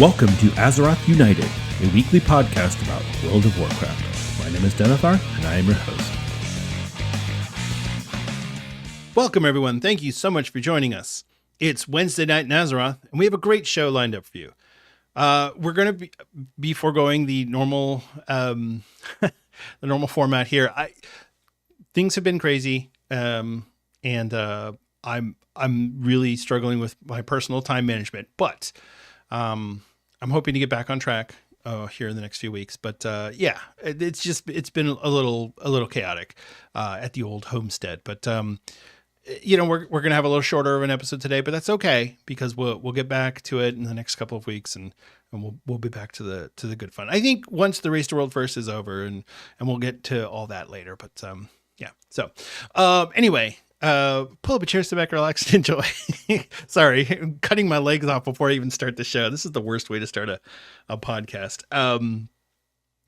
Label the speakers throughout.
Speaker 1: Welcome to Azeroth United, a weekly podcast about World of Warcraft. My name is Denethar, and I am your host.
Speaker 2: Welcome, everyone. Thank you so much for joining us. It's Wednesday night in Azeroth, and we have a great show lined up for you. We're going to be foregoing the normal, the normal format here. Things have been crazy, and I'm really struggling with my personal time management, but I'm hoping to get back on track here in the next few weeks. But yeah, it's been a little chaotic at the old homestead. But we're gonna have a little shorter of an episode today, but that's okay because we'll get back to it in the next couple of weeks, and we'll be back to the good fun. I think once the Race to World First is over, and we'll get to all that later. But yeah. So anyway. Pull up a chair, sit back, relax, and enjoy. Sorry, I'm cutting my legs off before I even start the show. This is the worst way to start a podcast.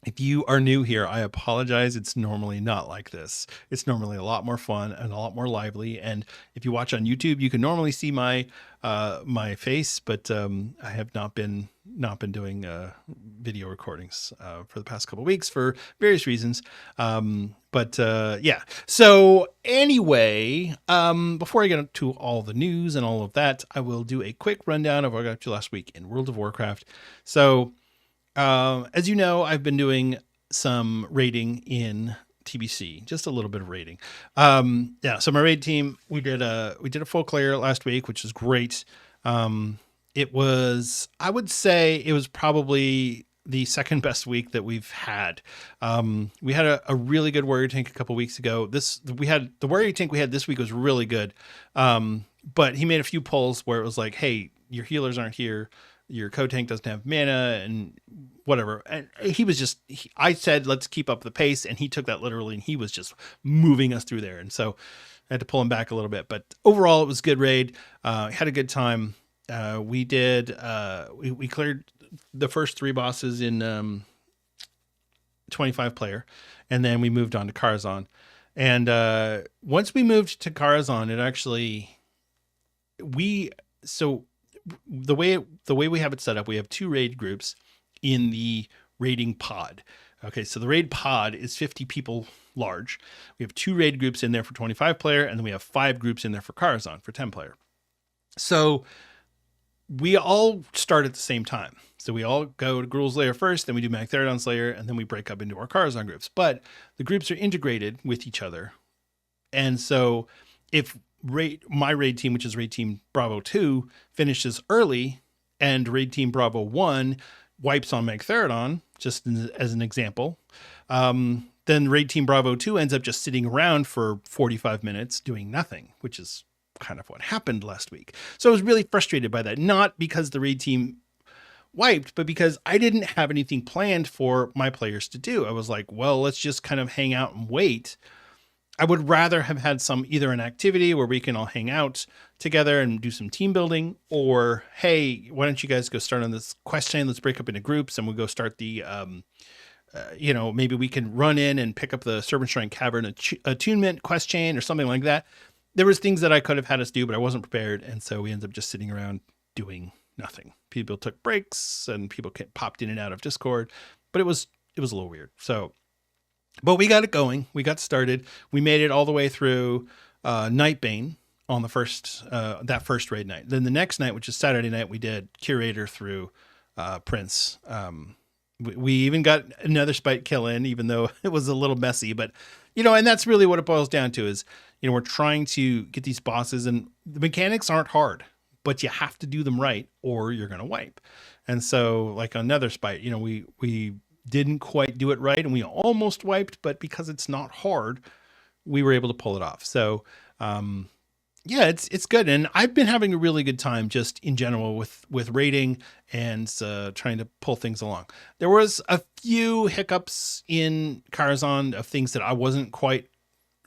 Speaker 2: If you are new here, I apologize. It's normally not like this. It's normally a lot more fun and a lot more lively. And if you watch on YouTube, you can normally see my face, but I have not been doing video recordings for the past couple of weeks for various reasons. Yeah. So anyway, before I get into all the news and all of that, I will do a quick rundown of what I got to last week in World of Warcraft. So as you know, I've been doing some raiding in TBC, just a little bit of raiding. So my raid team, we did a full clear last week, which was great. It was, I would say it was probably the second best week that we've had. We had a really good warrior tank a couple weeks ago. The warrior tank we had this week was really good. But he made a few pulls where it was like, hey, your healers aren't here. Your co-tank doesn't have mana and whatever. And I said, let's keep up the pace. And he took that literally, and he was just moving us through there. And so I had to pull him back a little bit, but overall it was a good raid. Had a good time. We cleared the first three bosses in 25 player, and then we moved on to Karazhan. And once we moved to Karazhan, the way we have it set up, we have two raid groups in the raiding pod. Okay, so the raid pod is 50 people large. We have two raid groups in there for 25 player, and then we have 5 groups in there for Karazhan for 10 player. So we all start at the same time. So we all go to Gruul's Lair first, then we do Magtheridon's Lair, and then we break up into our Karazhan groups. But the groups are integrated with each other. And so if my raid team, which is raid team Bravo 2, finishes early, and raid team Bravo 1 wipes on Magtheridon, just as an example, then raid team Bravo 2 ends up just sitting around for 45 minutes doing nothing, which is kind of what happened last week. So I was really frustrated by that, not because the raid team wiped, but because I didn't have anything planned for my players to do. I was like, well, let's just kind of hang out and wait. I would rather have had either an activity where we can all hang out together and do some team building, or, hey, why don't you guys go start on this quest chain? Let's break up into groups and we'll go start the, maybe we can run in and pick up the Serpent Shrine Cavern attunement quest chain or something like that. There was things that I could have had us do, but I wasn't prepared. And so we ended up just sitting around doing nothing. People took breaks and people popped in and out of Discord, but it was a little weird. But we got it going. We got started. We made it all the way through Nightbane on the first raid night. Then the next night, which is Saturday night, we did Curator through Prince. We even got another spite kill in, even though it was a little messy. But, and that's really what it boils down to is, we're trying to get these bosses, and the mechanics aren't hard, but you have to do them right or you're going to wipe. And so like another spite, we didn't quite do it right and we almost wiped, but because it's not hard, we were able to pull it off. So, it's good. And I've been having a really good time just in general with raiding and trying to pull things along. There was a few hiccups in Karazhan of things that I wasn't quite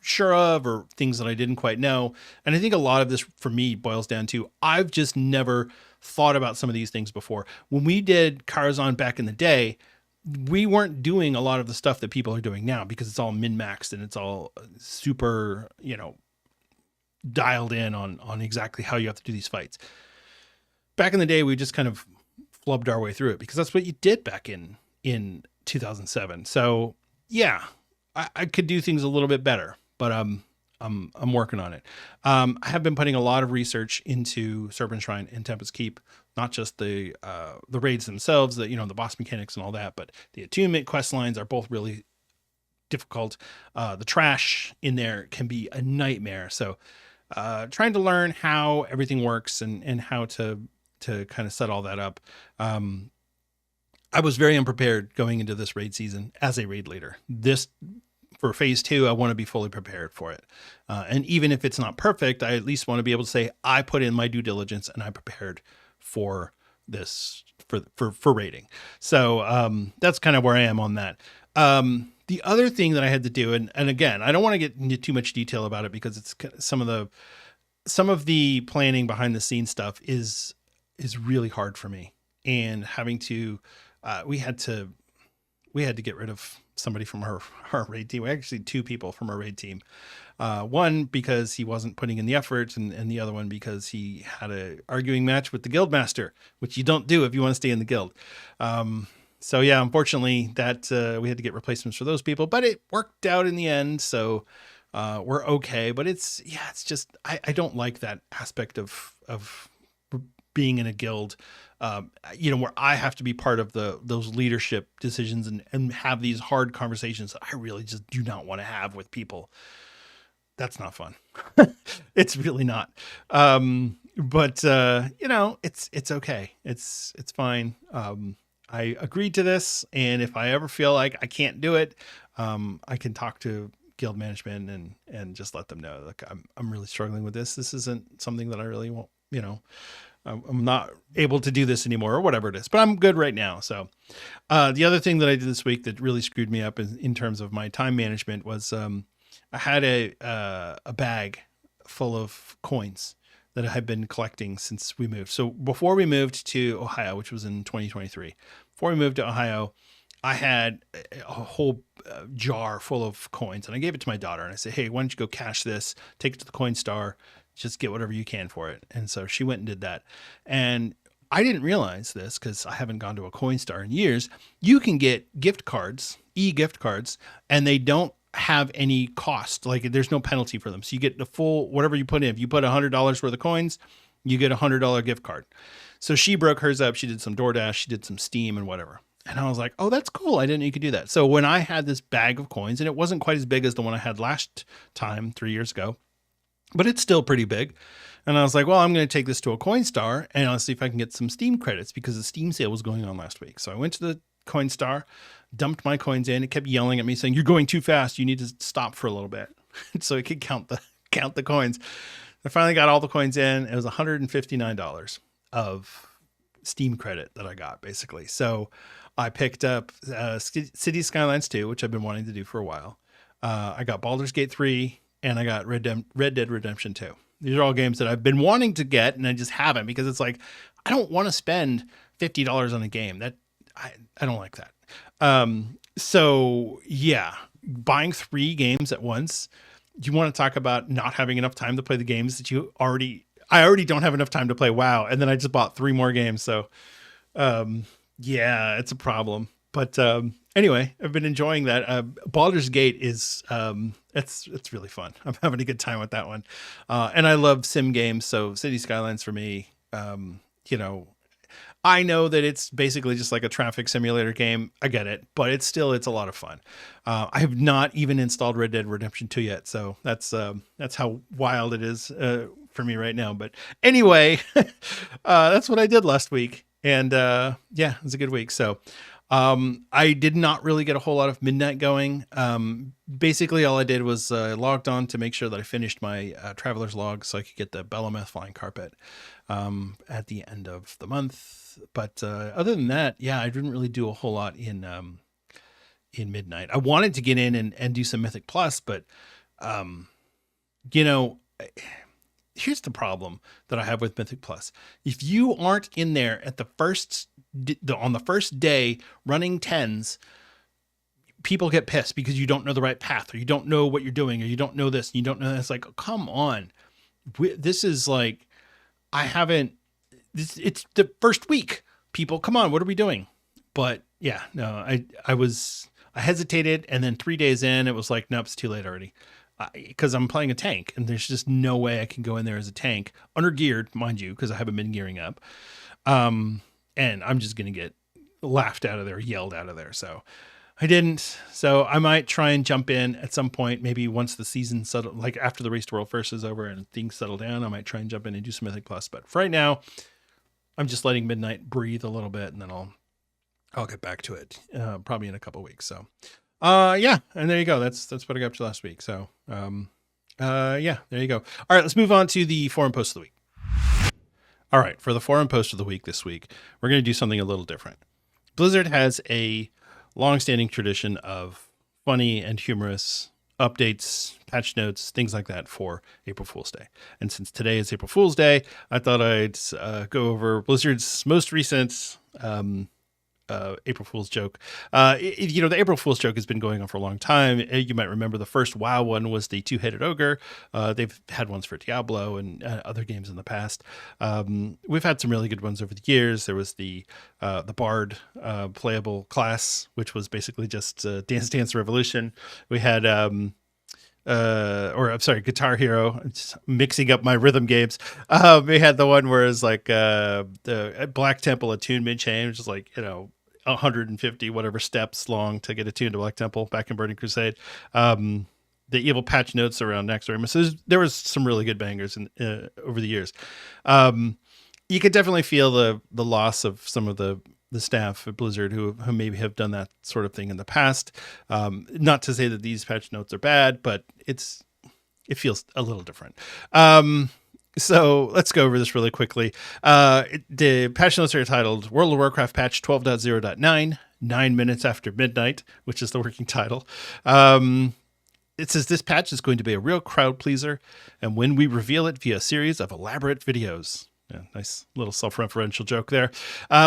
Speaker 2: sure of, or things that I didn't quite know. And I think a lot of this for me boils down to, I've just never thought about some of these things before. When we did Karazhan back in the day, we weren't doing a lot of the stuff that people are doing now because it's all min-maxed and it's all super, dialed in on exactly how you have to do these fights. Back in the day, we just kind of flubbed our way through it, because that's what you did back in 2007. So yeah, I could do things a little bit better, but I'm working on it. I have been putting a lot of research into Serpent Shrine and Tempest Keep, not just the raids themselves, the boss mechanics and all that, but the attunement quest lines are both really difficult. The trash in there can be a nightmare. So trying to learn how everything works and how to kind of set all that up. I was very unprepared going into this raid season as a raid leader. For phase 2, I want to be fully prepared for it. And even if it's not perfect, I at least want to be able to say, I put in my due diligence and I prepared for this, for raiding. So that's kind of where I am on that. The other thing that I had to do, and again, I don't want to get into too much detail about it, because it's some of the planning behind the scenes stuff is really hard for me. And having to, we had to get rid of somebody from our raid team. Actually, 2 people from our raid team. One because he wasn't putting in the effort, and the other one because he had a arguing match with the guild master, which you don't do if you want to stay in the guild. So yeah, unfortunately that we had to get replacements for those people, but it worked out in the end. So we're okay. But it's just I don't like that aspect of being in a guild, where I have to be part of those leadership decisions and have these hard conversations that I really just do not want to have with people. That's not fun. It's really not. But it's okay. It's fine. I agreed to this, and if I ever feel like I can't do it, I can talk to guild management and just let them know, like, I'm really struggling with this. This isn't something that I really want, I'm not able to do this anymore, or whatever it is, but I'm good right now. So, the other thing that I did this week that really screwed me up in terms of my time management was, I had a bag full of coins that I had been collecting since we moved. So before we moved to Ohio, which was in 2023, before we moved to Ohio, I had a whole jar full of coins, and I gave it to my daughter, and I said, hey, why don't you go cash this, take it to the coin star, just get whatever you can for it. And so she went and did that. And I didn't realize this, because I haven't gone to a coin star in years. You can get gift cards, e-gift cards, and they don't have any cost. Like, there's no penalty for them. So you get the full, whatever you put in. If you put $100 worth of coins, you get a $100 gift card. So she broke hers up. She did some DoorDash, she did some Steam and whatever. And I was like, oh, that's cool. I didn't know you could do that. So when I had this bag of coins, and it wasn't quite as big as the one I had last time 3 years ago, but it's still pretty big. And I was like, well, I'm going to take this to a coin star and I'll see if I can get some Steam credits, because the Steam sale was going on last week. So I went to the coin star, dumped my coins in. It kept yelling at me saying, you're going too fast. You need to stop for a little bit. So it could count the coins. I finally got all the coins in. It was $159 of Steam credit that I got, basically. So I picked up City Skylines 2, which I've been wanting to do for a while. I got Baldur's Gate 3, and I got Red Dead Redemption 2. These are all games that I've been wanting to get, and I just haven't, because it's like, I don't want to spend $50 on a game. That I don't like that. So yeah, buying 3 games at once. You want to talk about not having enough time to play the games that I already don't have enough time to play WoW. And then I just bought 3 more games. So, yeah, it's a problem, but, anyway, I've been enjoying that. Baldur's Gate is, it's really fun. I'm having a good time with that one. And I love sim games. So City Skylines for me, I know that it's basically just like a traffic simulator game. I get it, but it's a lot of fun. I have not even installed Red Dead Redemption 2 yet. So that's how wild it is, for me right now. But anyway, that's what I did last week. And, yeah, it was a good week. So, I did not really get a whole lot of midnight going. Basically all I did was, logged on to make sure that I finished my, traveler's log, so I could get the Belemeth flying carpet, at the end of the month. But, other than that, yeah, I didn't really do a whole lot in midnight. I wanted to get in and do some Mythic Plus, but, here's the problem that I have with Mythic Plus. If you aren't in there at on the first day running 10s, people get pissed because you don't know the right path, or you don't know what you're doing, or you don't know this, and you don't know that. It's like, oh, come on. This is like, it's the first week. people, come on, what are we doing? But yeah, no, I hesitated, and then 3 days in, it was like, nope, it's too late already. Because I'm playing a tank, and there's just no way I can go in there as a tank, under-geared, mind you, because I haven't been gearing up. And I'm just going to get laughed out of there, yelled out of there. So I didn't. So I might try and jump in at some point, maybe once the season settle, like after the Race to World First is over and things settle down, I might try and jump in and do some Mythic Plus. But for right now, I'm just letting Midnight breathe a little bit, and then I'll get back to it probably in a couple of weeks. So yeah, and there you go. That's what I got up to last week. So yeah, there you go. All right, let's move on to the forum post of the week. All right, for the forum post of the week this week, we're going to do something a little different. Blizzard has a long-standing tradition of funny and humorous updates, patch notes, things like that for April Fool's Day. And since today is April Fool's Day, I thought I'd go over Blizzard's most recent April Fool's joke. The April Fool's joke has been going on for a long time. You might remember the first WoW one was the two-headed ogre. They've had ones for Diablo and other games in the past. We've had some really good ones over the years. There was the Bard playable class, which was basically just Dance Dance Revolution. We had Guitar Hero. I'm just mixing up my rhythm games. We had the one where it's like the Black Temple attunement chain, which is like 150 whatever steps long to get attuned to Black Temple back in Burning Crusade. The evil patch notes around Naxxramas. So there was some really good bangers over the years. You could definitely feel the loss of some of the staff at Blizzard who maybe have done that sort of thing in the past. Not to say that these patch notes are bad, but it feels a little different. So let's go over this really quickly. The patch notes are titled World of Warcraft patch 12.0.9, 9 minutes after midnight, which is the working title. It says this patch is going to be a real crowd pleaser, and when we reveal it via a series of elaborate videos. Yeah, nice little self-referential joke there.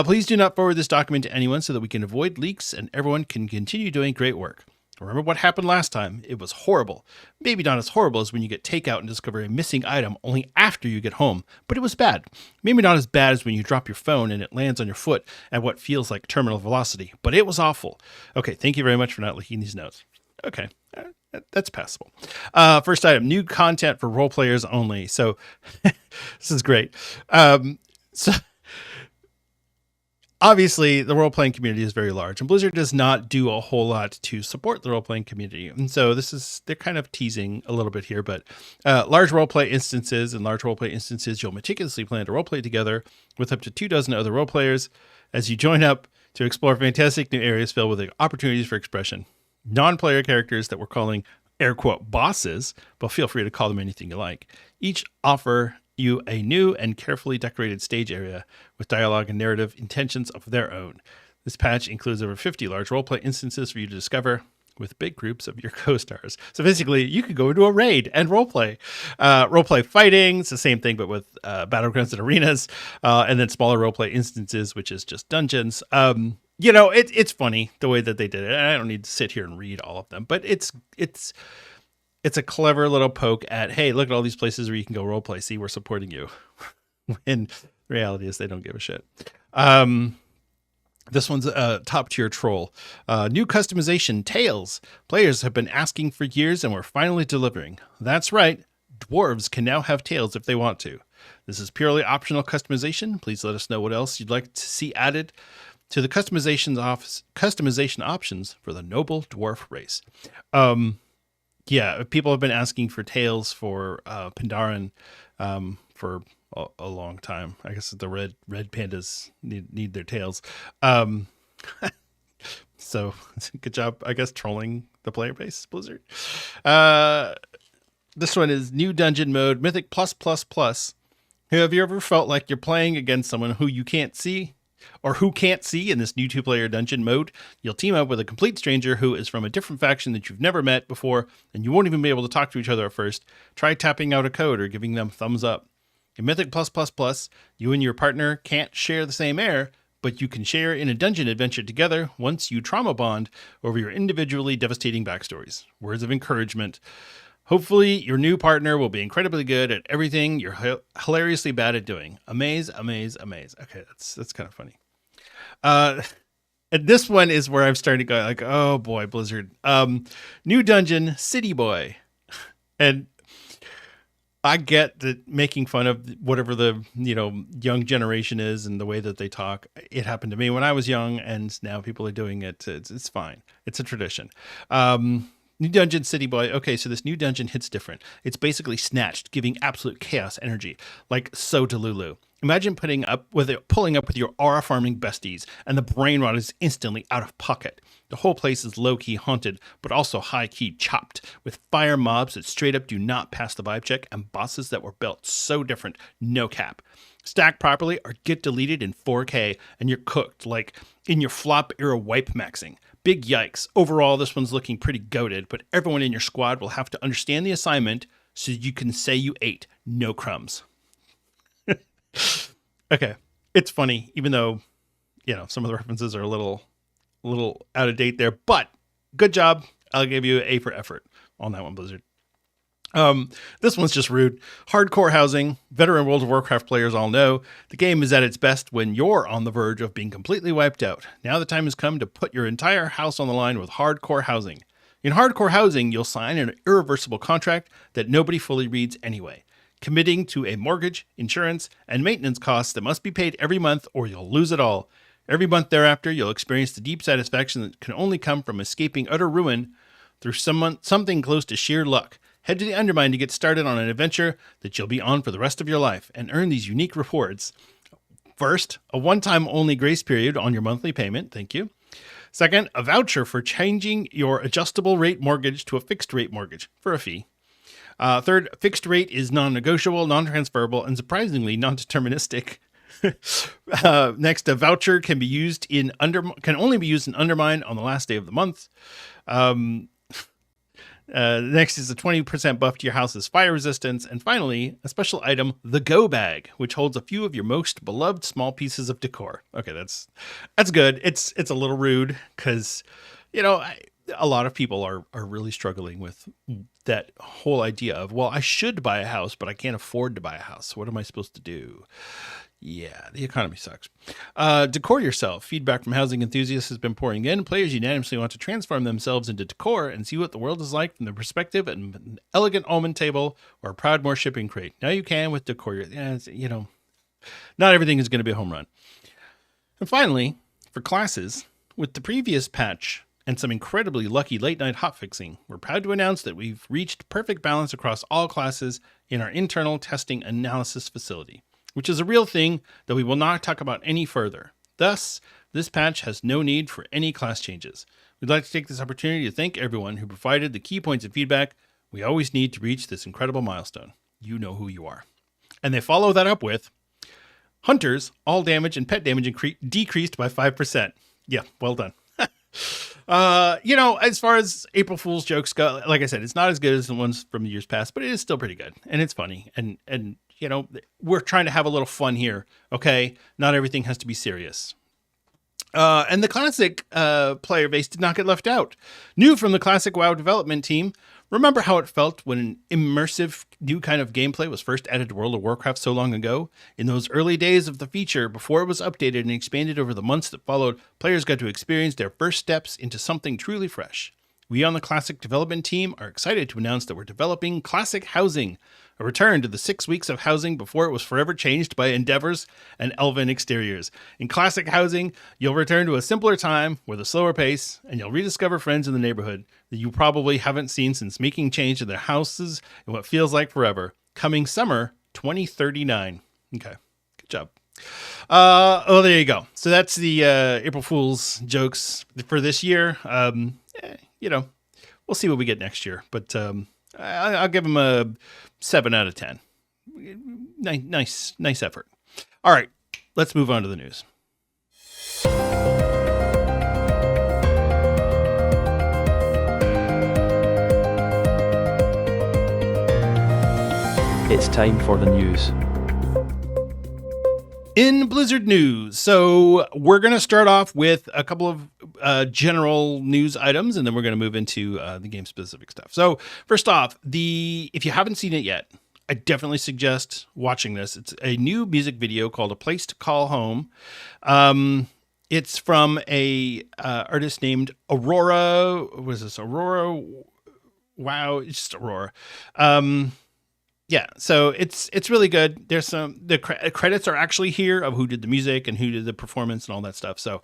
Speaker 2: Please do not forward this document to anyone so that we can avoid leaks and everyone can continue doing great work. Remember what happened last time? It was horrible. Maybe not as horrible as when you get takeout and discover a missing item only after you get home, but it was bad. Maybe not as bad as when you drop your phone and it lands on your foot at what feels like terminal velocity, but it was awful. Okay, thank you very much for not leaking these notes. Okay, that's passable. First item, new content for role players only. So this is great. So obviously, the role-playing community is very large, and Blizzard does not do a whole lot to support the role-playing community. And so they're kind of teasing a little bit here, but large role-play instances, you'll meticulously plan to role-play together with up to 24 other role-players as you join up to explore fantastic new areas filled with opportunities for expression. Non-player characters that we're calling air quote bosses, but feel free to call them anything you like, each offer you a new and carefully decorated stage area with dialogue and narrative intentions of their own. This patch includes over 50 large roleplay instances for you to discover with big groups of your co-stars. So basically, you could go into a raid and roleplay. Roleplay fighting, it's the same thing, but with battlegrounds and arenas, and then smaller roleplay instances, which is just dungeons. It's funny the way that they did it. I don't need to sit here and read all of them, but it's a clever little poke at, hey, look at all these places where you can go roleplay. See, we're supporting you. When the reality is they don't give a shit. This one's a top tier troll. New customization, Tails. Players have been asking for years and we're finally delivering. That's right. Dwarves can now have tails if they want to. This is purely optional customization. Please let us know what else you'd like to see added to the customization options for the noble dwarf race. Yeah, people have been asking for tails for Pandaria for a long time. I guess the red pandas need their tails. So good job, I guess, trolling the player base, Blizzard. This one is new dungeon mode, Mythic plus. Have you ever felt like you're playing against someone who you can't see? Or who can't see in this new 2-player dungeon mode? You'll team up with a complete stranger who is from a different faction that you've never met before, and you won't even be able to talk to each other at first. Try tapping out a code or giving them thumbs up. In Mythic plus, you and your partner can't share the same air, but you can share in a dungeon adventure together once you trauma bond over your individually devastating backstories. Words of encouragement. Hopefully, your new partner will be incredibly good at everything you're hilariously bad at doing. Amaze. Okay, that's kind of funny. And this one is where I'm starting to go like, oh boy, Blizzard. New dungeon, City Boy. And I get that making fun of whatever the, young generation is and the way that they talk. It happened to me when I was young, and now people are doing it. It's fine. It's a tradition. New dungeon, City Boy. Okay, so this new dungeon hits different. It's basically snatched, giving absolute chaos energy, like so Delulu. Imagine pulling up with your aura farming besties, and the brain rot is instantly out of pocket. The whole place is low-key haunted, but also high-key chopped, with fire mobs that straight up do not pass the vibe check, and bosses that were built so different, no cap. Stack properly or get deleted in 4K, and you're cooked, like in your flop era wipe maxing. Big yikes. Overall, this one's looking pretty goated, but everyone in your squad will have to understand the assignment so you can say you ate no crumbs. Okay, it's funny, even though, some of the references are a little out of date there, but good job. I'll give you an A for effort on that one, Blizzard. This one's just rude. Hardcore housing. Veteran World of Warcraft players all know the game is at its best when you're on the verge of being completely wiped out. Now the time has come to put your entire house on the line with hardcore housing. In hardcore housing, you'll sign an irreversible contract that nobody fully reads anyway, committing to a mortgage, insurance, and maintenance costs that must be paid every month or you'll lose it all. Every month thereafter, you'll experience the deep satisfaction that can only come from escaping utter ruin through something close to sheer luck. Head to the Undermine to get started on an adventure that you'll be on for the rest of your life and earn these unique rewards. First, a one-time only grace period on your monthly payment. Thank you. Second, a voucher for changing your adjustable rate mortgage to a fixed rate mortgage for a fee. Third, fixed rate is non-negotiable, non-transferable, and surprisingly non-deterministic. Next, a voucher can only be used in Undermine on the last day of the month. Next is a 20% buff to your house's fire resistance. And finally, a special item, the Go Bag, which holds a few of your most beloved small pieces of decor. Okay, that's good. It's a little rude because, a lot of people are really struggling with that whole idea of, well, I should buy a house, but I can't afford to buy a house. What am I supposed to do? Yeah, the economy sucks. Decor yourself. Feedback from housing enthusiasts has been pouring in. Players unanimously want to transform themselves into decor and see what the world is like from the perspective of an elegant almond table or a Proudmoore shipping crate. Now you can with decor. Not everything is going to be a home run. And finally, for classes, with the previous patch and some incredibly lucky late-night hotfixing, we're proud to announce that we've reached perfect balance across all classes in our internal testing analysis facility, which is a real thing that we will not talk about any further. Thus, this patch has no need for any class changes. We'd like to take this opportunity to thank everyone who provided the key points of feedback we always need to reach this incredible milestone. You know who you are. And they follow that up with, Hunters, all damage and pet damage decreased by 5%. Yeah, well done. As far as April Fool's jokes go, like I said, it's not as good as the ones from the years past, but it is still pretty good. And it's funny. And we're trying to have a little fun here. Okay. Not everything has to be serious. And the classic player base did not get left out. New from the classic WoW development team. Remember how it felt when an immersive new kind of gameplay was first added to World of Warcraft so long ago? In those early days of the feature, before it was updated and expanded over the months that followed, players got to experience their first steps into something truly fresh. We on the Classic development team are excited to announce that we're developing Classic Housing, a return to the 6 weeks of housing before it was forever changed by Endeavors and Elven exteriors. In Classic Housing, you'll return to a simpler time with a slower pace, and you'll rediscover friends in the neighborhood that you probably haven't seen since making change to their houses in what feels like forever. Coming summer 2039. Okay, good job. There you go. So that's the April Fool's jokes for this year. We'll see what we get next year, but I'll give them a 7 out of 10. Nice effort. All right, let's move on to the news.
Speaker 3: It's time for the news.
Speaker 2: In Blizzard news, so we're going to start off with a couple of general news items, and then we're going to move into the game-specific stuff. So first off, if you haven't seen it yet, I definitely suggest watching this. It's a new music video called A Place to Call Home. It's from a artist named Aurora. What is this? Aurora? Wow, it's just Aurora. Yeah, so it's really good. There's credits are actually here of who did the music and who did the performance and all that stuff. So,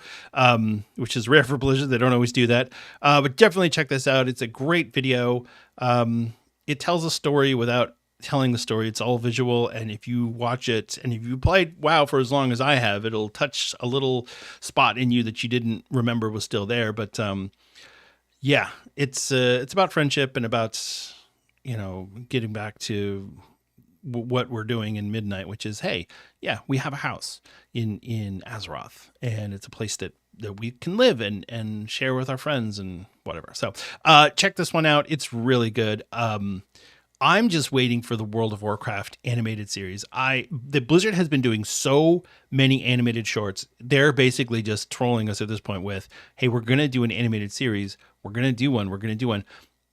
Speaker 2: which is rare for Blizzard. They don't always do that. But definitely check this out. It's a great video. It tells a story without telling the story. It's all visual, and if you watch it and if you played WoW for as long as I have, it'll touch a little spot in you that you didn't remember was still there. But yeah, it's about friendship and about getting back to what we're doing in Midnight, which is, hey, yeah, we have a house in Azeroth, and it's a place that we can live and share with our friends and whatever. So check this one out. It's really good. I'm just waiting for the World of Warcraft animated series. The Blizzard has been doing so many animated shorts. They're basically just trolling us at this point with, hey, we're going to do an animated series. We're going to do one. We're going to do one.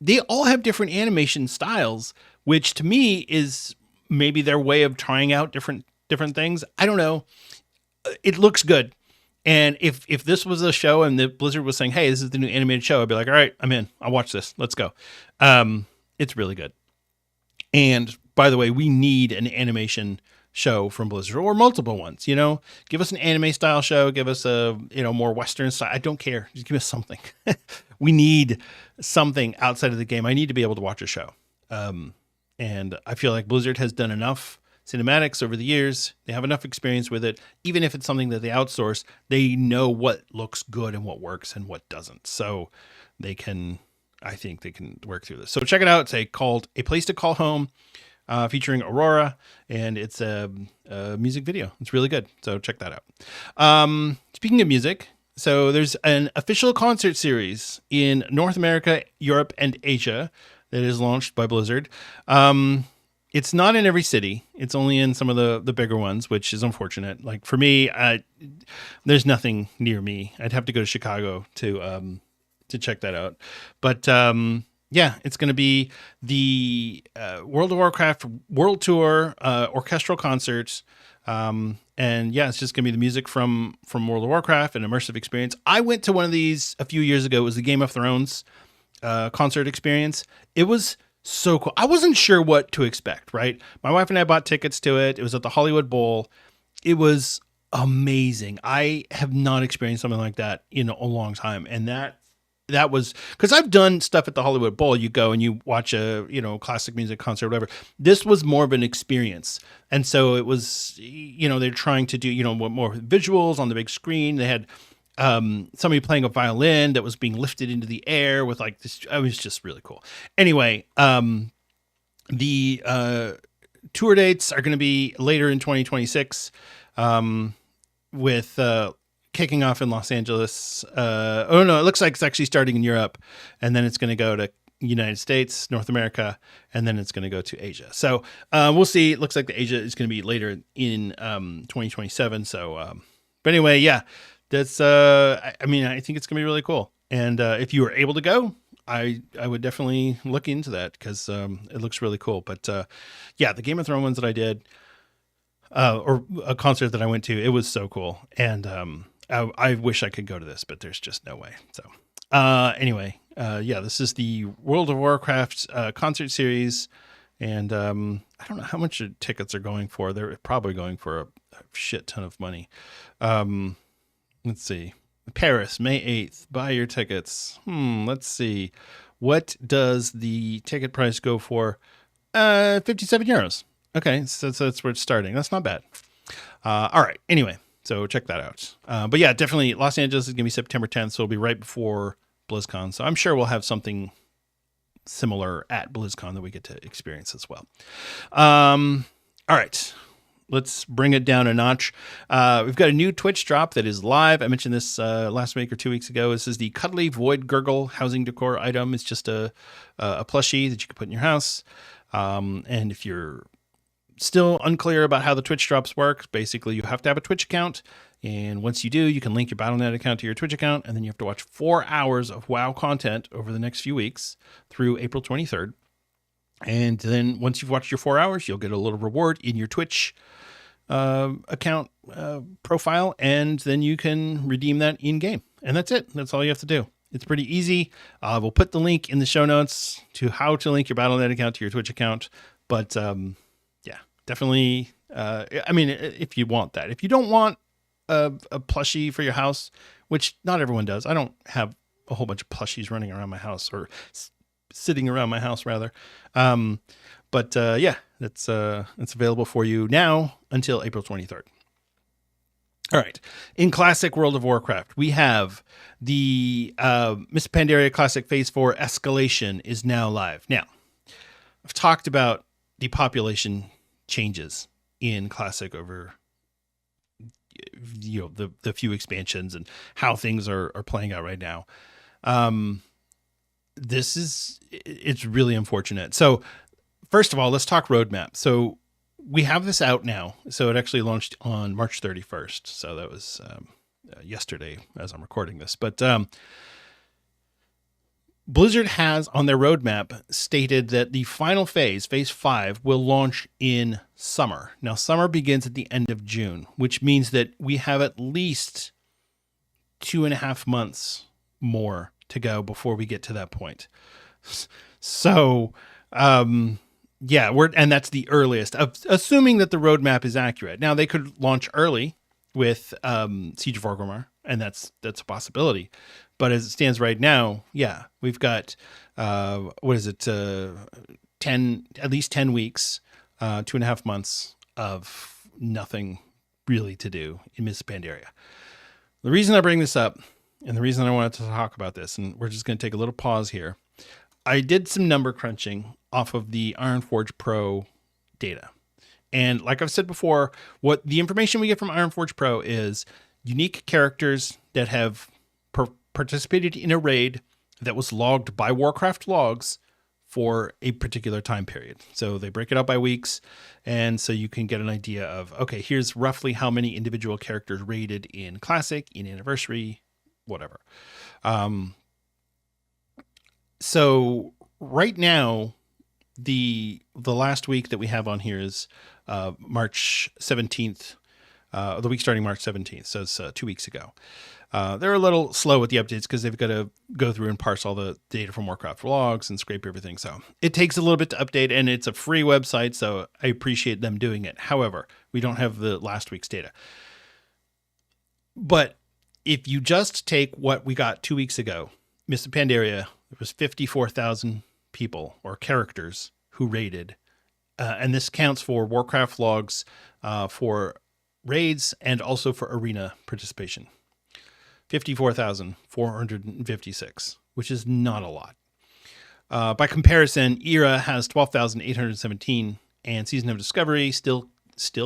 Speaker 2: They all have different animation styles, which to me is maybe their way of trying out different things. I don't know. It looks good. And if this was a show and the Blizzard was saying, hey, this is the new animated show, I'd be like, all right, I'm in. I'll watch this. Let's go. It's really good. And by the way, we need an animation show from Blizzard, or multiple ones. Give us an anime style show. Give us a more Western style. I don't care. Just give us something. We need something outside of the game. I need to be able to watch a show. And I feel like Blizzard has done enough cinematics over the years. They have enough experience with it. Even if it's something that they outsource, they know what looks good and what works and what doesn't. So I think they can work through this. So check it out. It's called A Place to Call Home, featuring Aurora, and it's a music video. It's really good. So check that out. Speaking of music, so there's an official concert series in North America, Europe, and Asia that is launched by Blizzard. It's not in every city. It's only in some of the bigger ones, which is unfortunate. Like for me, there's nothing near me. I'd have to go to Chicago to check that out. But yeah, it's going to be the World of Warcraft World Tour orchestral concerts. And yeah, it's just going to be the music from World of Warcraft, an immersive experience. I went to one of these a few years ago. It was the Game of Thrones concert experience. It was so cool. I wasn't sure what to expect, right? My wife and I bought tickets to it. It was at the Hollywood Bowl. It was amazing. I have not experienced something like that in a long time. And that was because I've done stuff at the Hollywood Bowl. You go and you watch a, classic music concert or whatever. This was more of an experience. And so it was, they're trying to do, more visuals on the big screen. They had somebody playing a violin that was being lifted into the air with like this. It was just really cool. Anyway, the tour dates are going to be later in 2026 with kicking off in Los Angeles. Oh no, it looks like it's actually starting in Europe, and then it's going to go to United States, North America, and then it's going to go to Asia. So we'll see. It looks like the Asia is going to be later in 2027. So, but anyway, yeah, that's. I think it's going to be really cool. And if you were able to go, I would definitely look into that because it looks really cool. But yeah, the Game of Thrones ones that I did, or a concert that I went to, it was so cool. And I wish I could go to this, but there's just no way. So anyway, yeah, this is the World of Warcraft concert series. And I don't know how much tickets are going for. They're probably going for a shit ton of money. Let's see. Paris, May 8th. Buy your tickets. Let's see. What does the ticket price go for? 57 euros. Okay, so that's where it's starting. That's not bad. All right. Anyway, so check that out. But yeah, definitely Los Angeles is going to be September 10th, so it'll be right before BlizzCon. So I'm sure we'll have something similar at BlizzCon that we get to experience as well. All right. Let's bring it down a notch. We've got a new Twitch drop that is live. I mentioned this last week or 2 weeks ago. This is the Cuddly Void Gurgle housing decor item. It's just a plushie that you can put in your house. And if you're still unclear about how the Twitch drops work, basically you have to have a Twitch account. And once you do, you can link your Battle.net account to your Twitch account. And then you have to watch 4 hours of WoW content over the next few weeks through April 23rd. And then once you've watched your 4 hours, you'll get a little reward in your Twitch account profile, and then you can redeem that in game. And that's it. That's all you have to do. It's pretty easy. We'll put the link in the show notes to how to link your Battle.net account to your Twitch account. But yeah, definitely. I mean, if you want that, if you don't want a plushie for your house, which not everyone does. I don't have a whole bunch of plushies running around my house, or sitting around my house rather. But yeah, it's available for you now until April 23rd. All right. In Classic World of Warcraft, we have the Miss Pandaria Classic Phase 4 Escalation is now live. Now, I've talked about the population changes in Classic over the few expansions and how things are playing out right now. It's really unfortunate. So first of all, let's talk roadmap. So we have this out now. So it actually launched on March 31st. So that was yesterday as I'm recording this. But Blizzard has on their roadmap stated that the final phase, Phase 5, will launch in summer. Now, summer begins at the end of June, which means that we have at least 2.5 months more to go before we get to that point. So, yeah, and that's the earliest, assuming that the roadmap is accurate. Now, they could launch early with Siege of Orgrimmar, and that's a possibility. But as it stands right now, yeah, we've got at least 10 weeks, 2.5 months of nothing really to do in Miss Pandaria. The reason I bring this up, and the reason I wanted to talk about this, and we're just going to take a little pause here. I did some number crunching off of the Ironforge Pro data. And like I've said before, what the information we get from Ironforge Pro is unique characters that have participated in a raid that was logged by Warcraft logs for a particular time period. So they break it up by weeks. And so you can get an idea of, okay, here's roughly how many individual characters raided in Classic, in Anniversary, whatever. So right now, the last week that we have on here is March 17th, the week starting March 17th. So it's 2 weeks ago. They're a little slow with the updates because they've got to go through and parse all the data from Warcraft logs and scrape everything. So it takes a little bit to update, and it's a free website, so I appreciate them doing it. However, we don't have the last week's data. But if you just take what we got 2 weeks ago, Miss Pandaria, there was 54,000 people or characters who raided. And this counts for Warcraft logs, for raids, and also for arena participation. 54,456, which is not a lot. By comparison, ERA has 12,817, and Season of Discovery still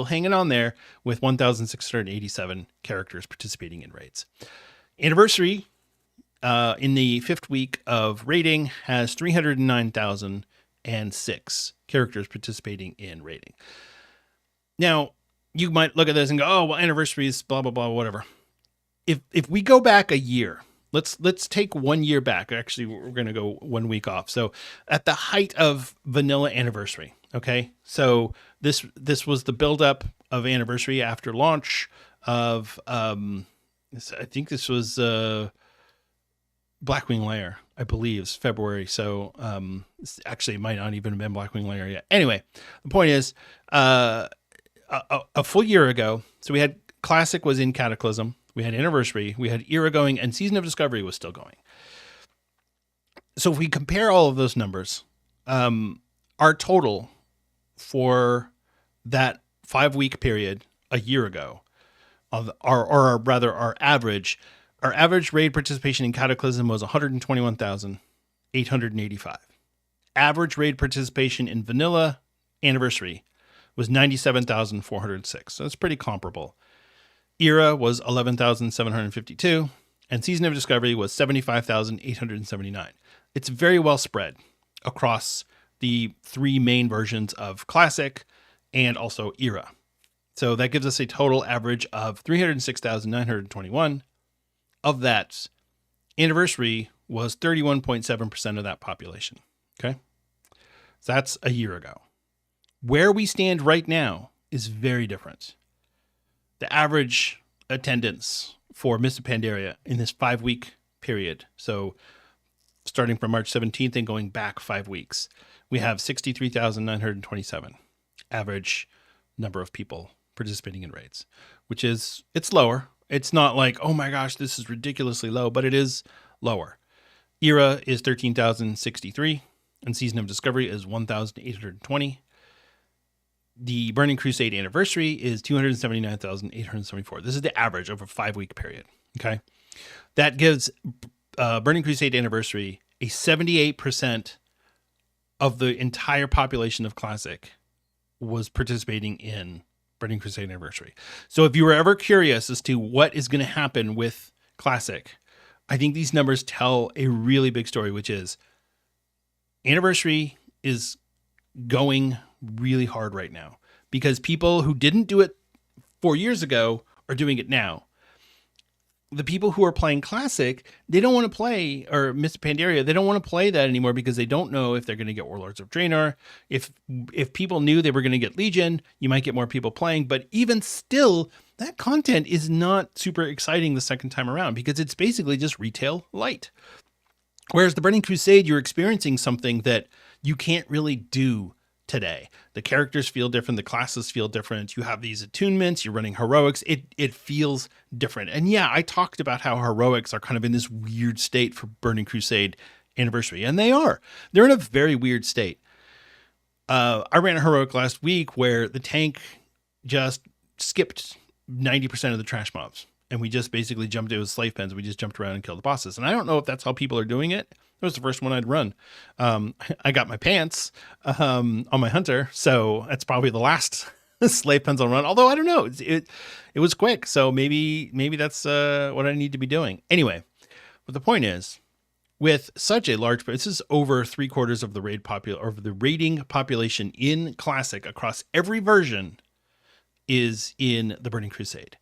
Speaker 2: hanging on there with 1,687 characters participating in raids. Anniversary, in the 5th week of raiding, has 309,006 characters participating in raiding. Now, you might look at this and go, oh, well, Anniversary is blah, blah, blah, whatever. If we go back a year, let's take 1 year back. Actually, we're going to go 1 week off. So at the height of Vanilla Anniversary, okay? So this was the buildup of Anniversary after launch of, I think this was Blackwing Lair, I believe, is February. So actually, it might not even have been Blackwing Lair yet. Anyway, the point is, a full year ago, so we had Classic was in Cataclysm. We had Anniversary, we had ERA going, and Season of Discovery was still going. So if we compare all of those numbers, our total for that 5-week period a year ago, our average raid participation in Cataclysm was 121,885. Average raid participation in Vanilla Anniversary was 97,406. So it's pretty comparable. ERA was 11,752, and Season of Discovery was 75,879. It's very well spread across the 3 main versions of Classic and also ERA. So that gives us a total average of 306,921. Of that, Anniversary was 31.7% of that population. Okay? So that's a year ago. Where we stand right now is very different. the average attendance for Mists of Pandaria in this 5-week period, so starting from March 17th and going back 5 weeks, we have 63,927 average number of people participating in raids, which is, it's lower. It's not like, oh my gosh, this is ridiculously low, but it is lower. Era is 13,063 and Season of Discovery is 1,820. The Burning Crusade anniversary is 279,874. This is the average over a 5-week period. Okay. That gives Burning Crusade anniversary a 78% of the entire population of Classic was participating in Burning Crusade anniversary. So if you were ever curious as to what is going to happen with Classic, I think these numbers tell a really big story, which is anniversary is going really hard right now because people who didn't do it 4 years ago are doing it now. The people who are playing Classic, they don't want to play, or Mists of Pandaria, they don't want to play that anymore because they don't know if they're going to get Warlords of Draenor. If people knew they were going to get Legion, you might get more people playing. But even still, that content is not super exciting the second time around because it's basically just retail light. Whereas the Burning Crusade, you're experiencing something that you can't really do today. The characters feel different. The classes feel different. You have these attunements. You're running heroics. It feels different. And yeah, I talked about how heroics are kind of in this weird state for Burning Crusade anniversary. And they are. They're in a very weird state. I ran a heroic last week where the tank just skipped 90% of the trash mobs. And we just basically jumped into slave pens. We just jumped around and killed the bosses. And I don't know if that's how people are doing it. It was the first one I'd run. I got my pants on my hunter, so that's probably the last slave pens I'll run. Although I don't know, it was quick, so maybe that's what I need to be doing. Anyway, but the point is, with such a large, this is over 3/4 of the raiding population in Classic across every version is in the Burning Crusade.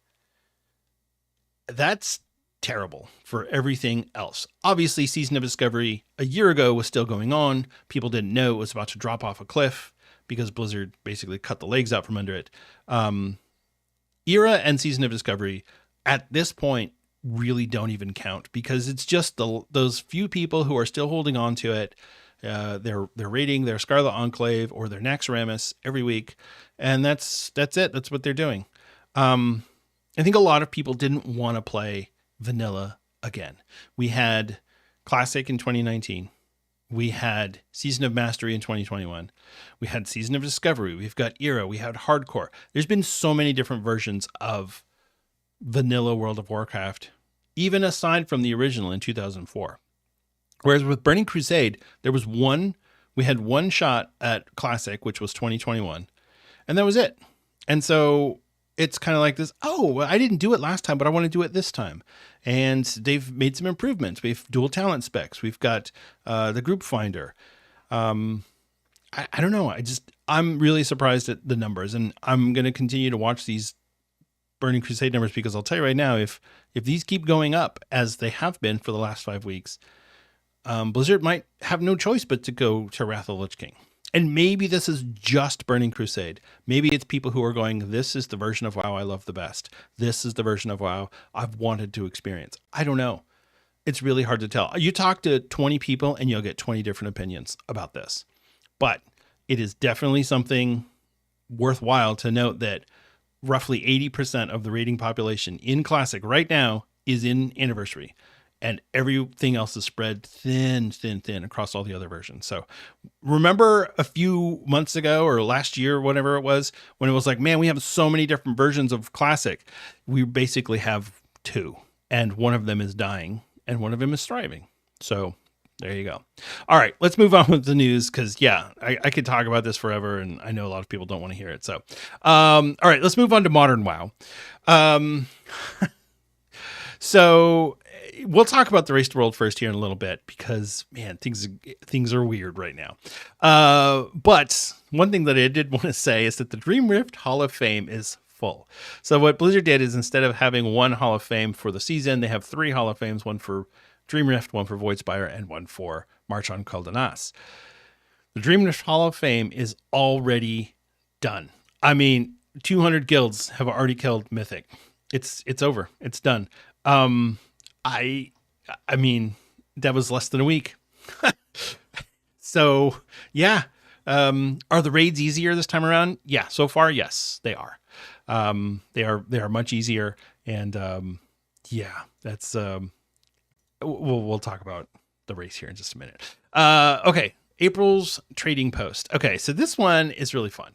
Speaker 2: That's terrible for everything else. Obviously, Season of Discovery a year ago was still going on. People didn't know it was about to drop off a cliff because Blizzard basically cut the legs out from under it. Era and Season of Discovery at this point really don't even count because it's just those few people who are still holding on to it. They're raiding their Scarlet Enclave or their Naxxramas every week, and that's it. That's what they're doing. I think a lot of people didn't want to play vanilla again. We had Classic in 2019. We had Season of Mastery in 2021. We had Season of Discovery. We've got Era. We had Hardcore. There's been so many different versions of vanilla World of Warcraft, even aside from the original in 2004. Whereas with Burning Crusade, we had one shot at Classic, which was 2021, and that was it. And so it's kind of like this, oh, I didn't do it last time, but I want to do it this time. And they've made some improvements. We have dual talent specs. We've got the group finder. I don't know. I'm really surprised at the numbers, and I'm going to continue to watch these Burning Crusade numbers because I'll tell you right now, if these keep going up as they have been for the last 5 weeks, Blizzard might have no choice but to go to Wrath of the Lich King. And maybe this is just Burning Crusade. Maybe it's people who are going, this is the version of WoW I love the best. This is the version of WoW I've wanted to experience. I don't know. It's really hard to tell. You talk to 20 people and you'll get 20 different opinions about this. But it is definitely something worthwhile to note that roughly 80% of the raiding population in Classic right now is in Anniversary. And everything else is spread thin across all the other versions. So remember a few months ago or last year, whatever it was, when it was like, man, we have so many different versions of Classic. We basically have 2, and one of them is dying and one of them is thriving. So there you go. All right, let's move on with the news because, yeah, I could talk about this forever, and I know a lot of people don't want to hear it. So, all right, let's move on to Modern WoW. So we'll talk about the Race to World first here in a little bit because, man, things are weird right now. But one thing that I did want to say is that the Dream Rift Hall of Fame is full. So what Blizzard did is instead of having one Hall of Fame for the season, they have 3 Hall of Fames, one for Dream Rift, one for Voidspire, and one for March on Quel'Danas. The Dream Rift Hall of Fame is already done. I mean, 200 guilds have already killed Mythic. It's over. It's done. I mean, that was less than a week. So yeah. Are the raids easier this time around? Yeah, so far, yes, they are. They are much easier. And, yeah, that's, we'll talk about the race here in just a minute. Okay. April's trading post. Okay. So this one is really fun.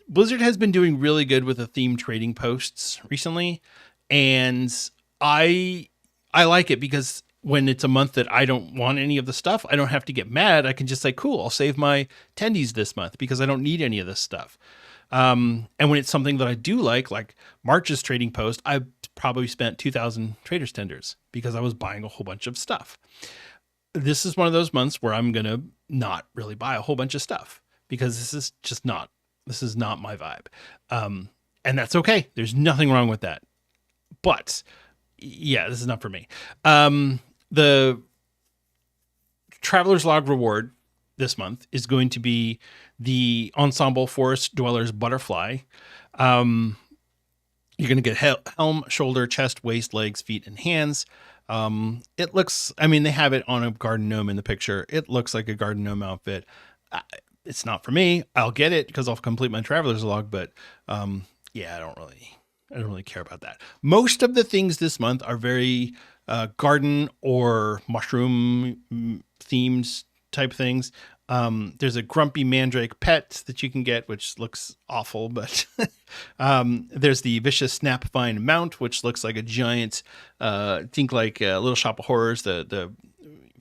Speaker 2: Blizzard has been doing really good with the themed trading posts recently. And I like it because when it's a month that I don't want any of the stuff, I don't have to get mad. I can just say, cool, I'll save my tendies this month because I don't need any of this stuff. And when it's something that I do like March's trading post, I probably spent 2,000 traders tenders because I was buying a whole bunch of stuff. This is one of those months where I'm going to not really buy a whole bunch of stuff because this is not my vibe. And that's okay. There's nothing wrong with that. But yeah, this is not for me. The Traveler's Log reward this month is going to be the Ensemble Forest Dwellers Butterfly. You're going to get helm, shoulder, chest, waist, legs, feet, and hands. It looks, I mean, they have it on a garden gnome in the picture. It looks like a garden gnome outfit. It's not for me. I'll get it because I'll complete my Traveler's Log, but yeah, I don't really care about that. Most of the things this month are very garden or mushroom themed type things. There's a grumpy mandrake pet that you can get, which looks awful, but there's the vicious snapvine mount, which looks like a giant, think like Little Shop of Horrors, the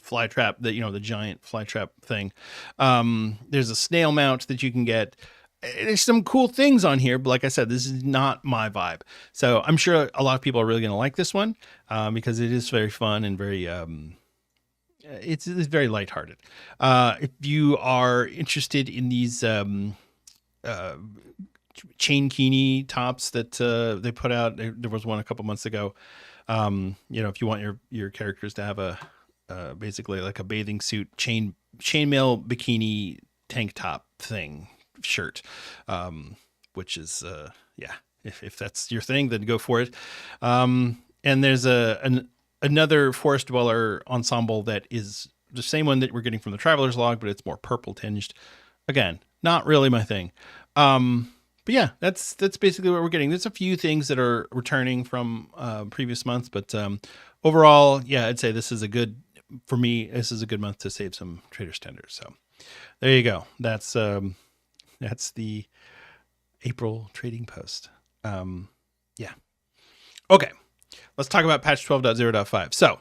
Speaker 2: fly trap, the giant fly trap thing. There's a snail mount that you can get. There's some cool things on here, but like I said, this is not my vibe. So I'm sure a lot of people are really going to like this one because it is very fun and very, it's very lighthearted. If you are interested in these chain kini tops that they put out, there was one a couple months ago. If you want your characters to have a basically like a bathing suit chainmail bikini tank top thing. Shirt, which is if that's your thing, then go for it. And there's another Forest Dweller ensemble that is the same one that we're getting from the Traveler's Log, but it's more purple tinged. Again, not really my thing. But yeah, that's basically what we're getting. There's a few things that are returning from previous months, but overall, yeah, I'd say this is a good month to save some traders tenders. So there you go. That's the April trading post. Yeah. Okay. Let's talk about patch 12.0.5. So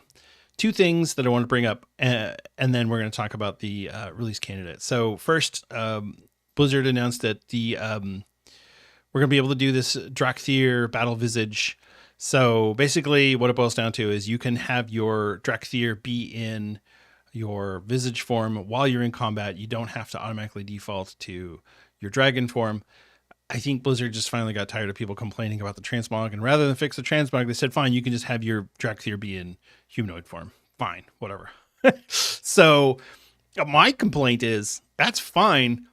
Speaker 2: 2 things that I want to bring up, and then we're going to talk about the release candidate. So first, Blizzard announced that we're going to be able to do this Drakthir Battle Visage. So basically what it boils down to is you can have your Drakthir be in your Visage form while you're in combat. You don't have to automatically default to your dragon form. I think Blizzard just finally got tired of people complaining about the transmog, and rather than fix the transmog, they said, fine, you can just have your Drakthir be in humanoid form. Fine, whatever. So my complaint is, that's fine,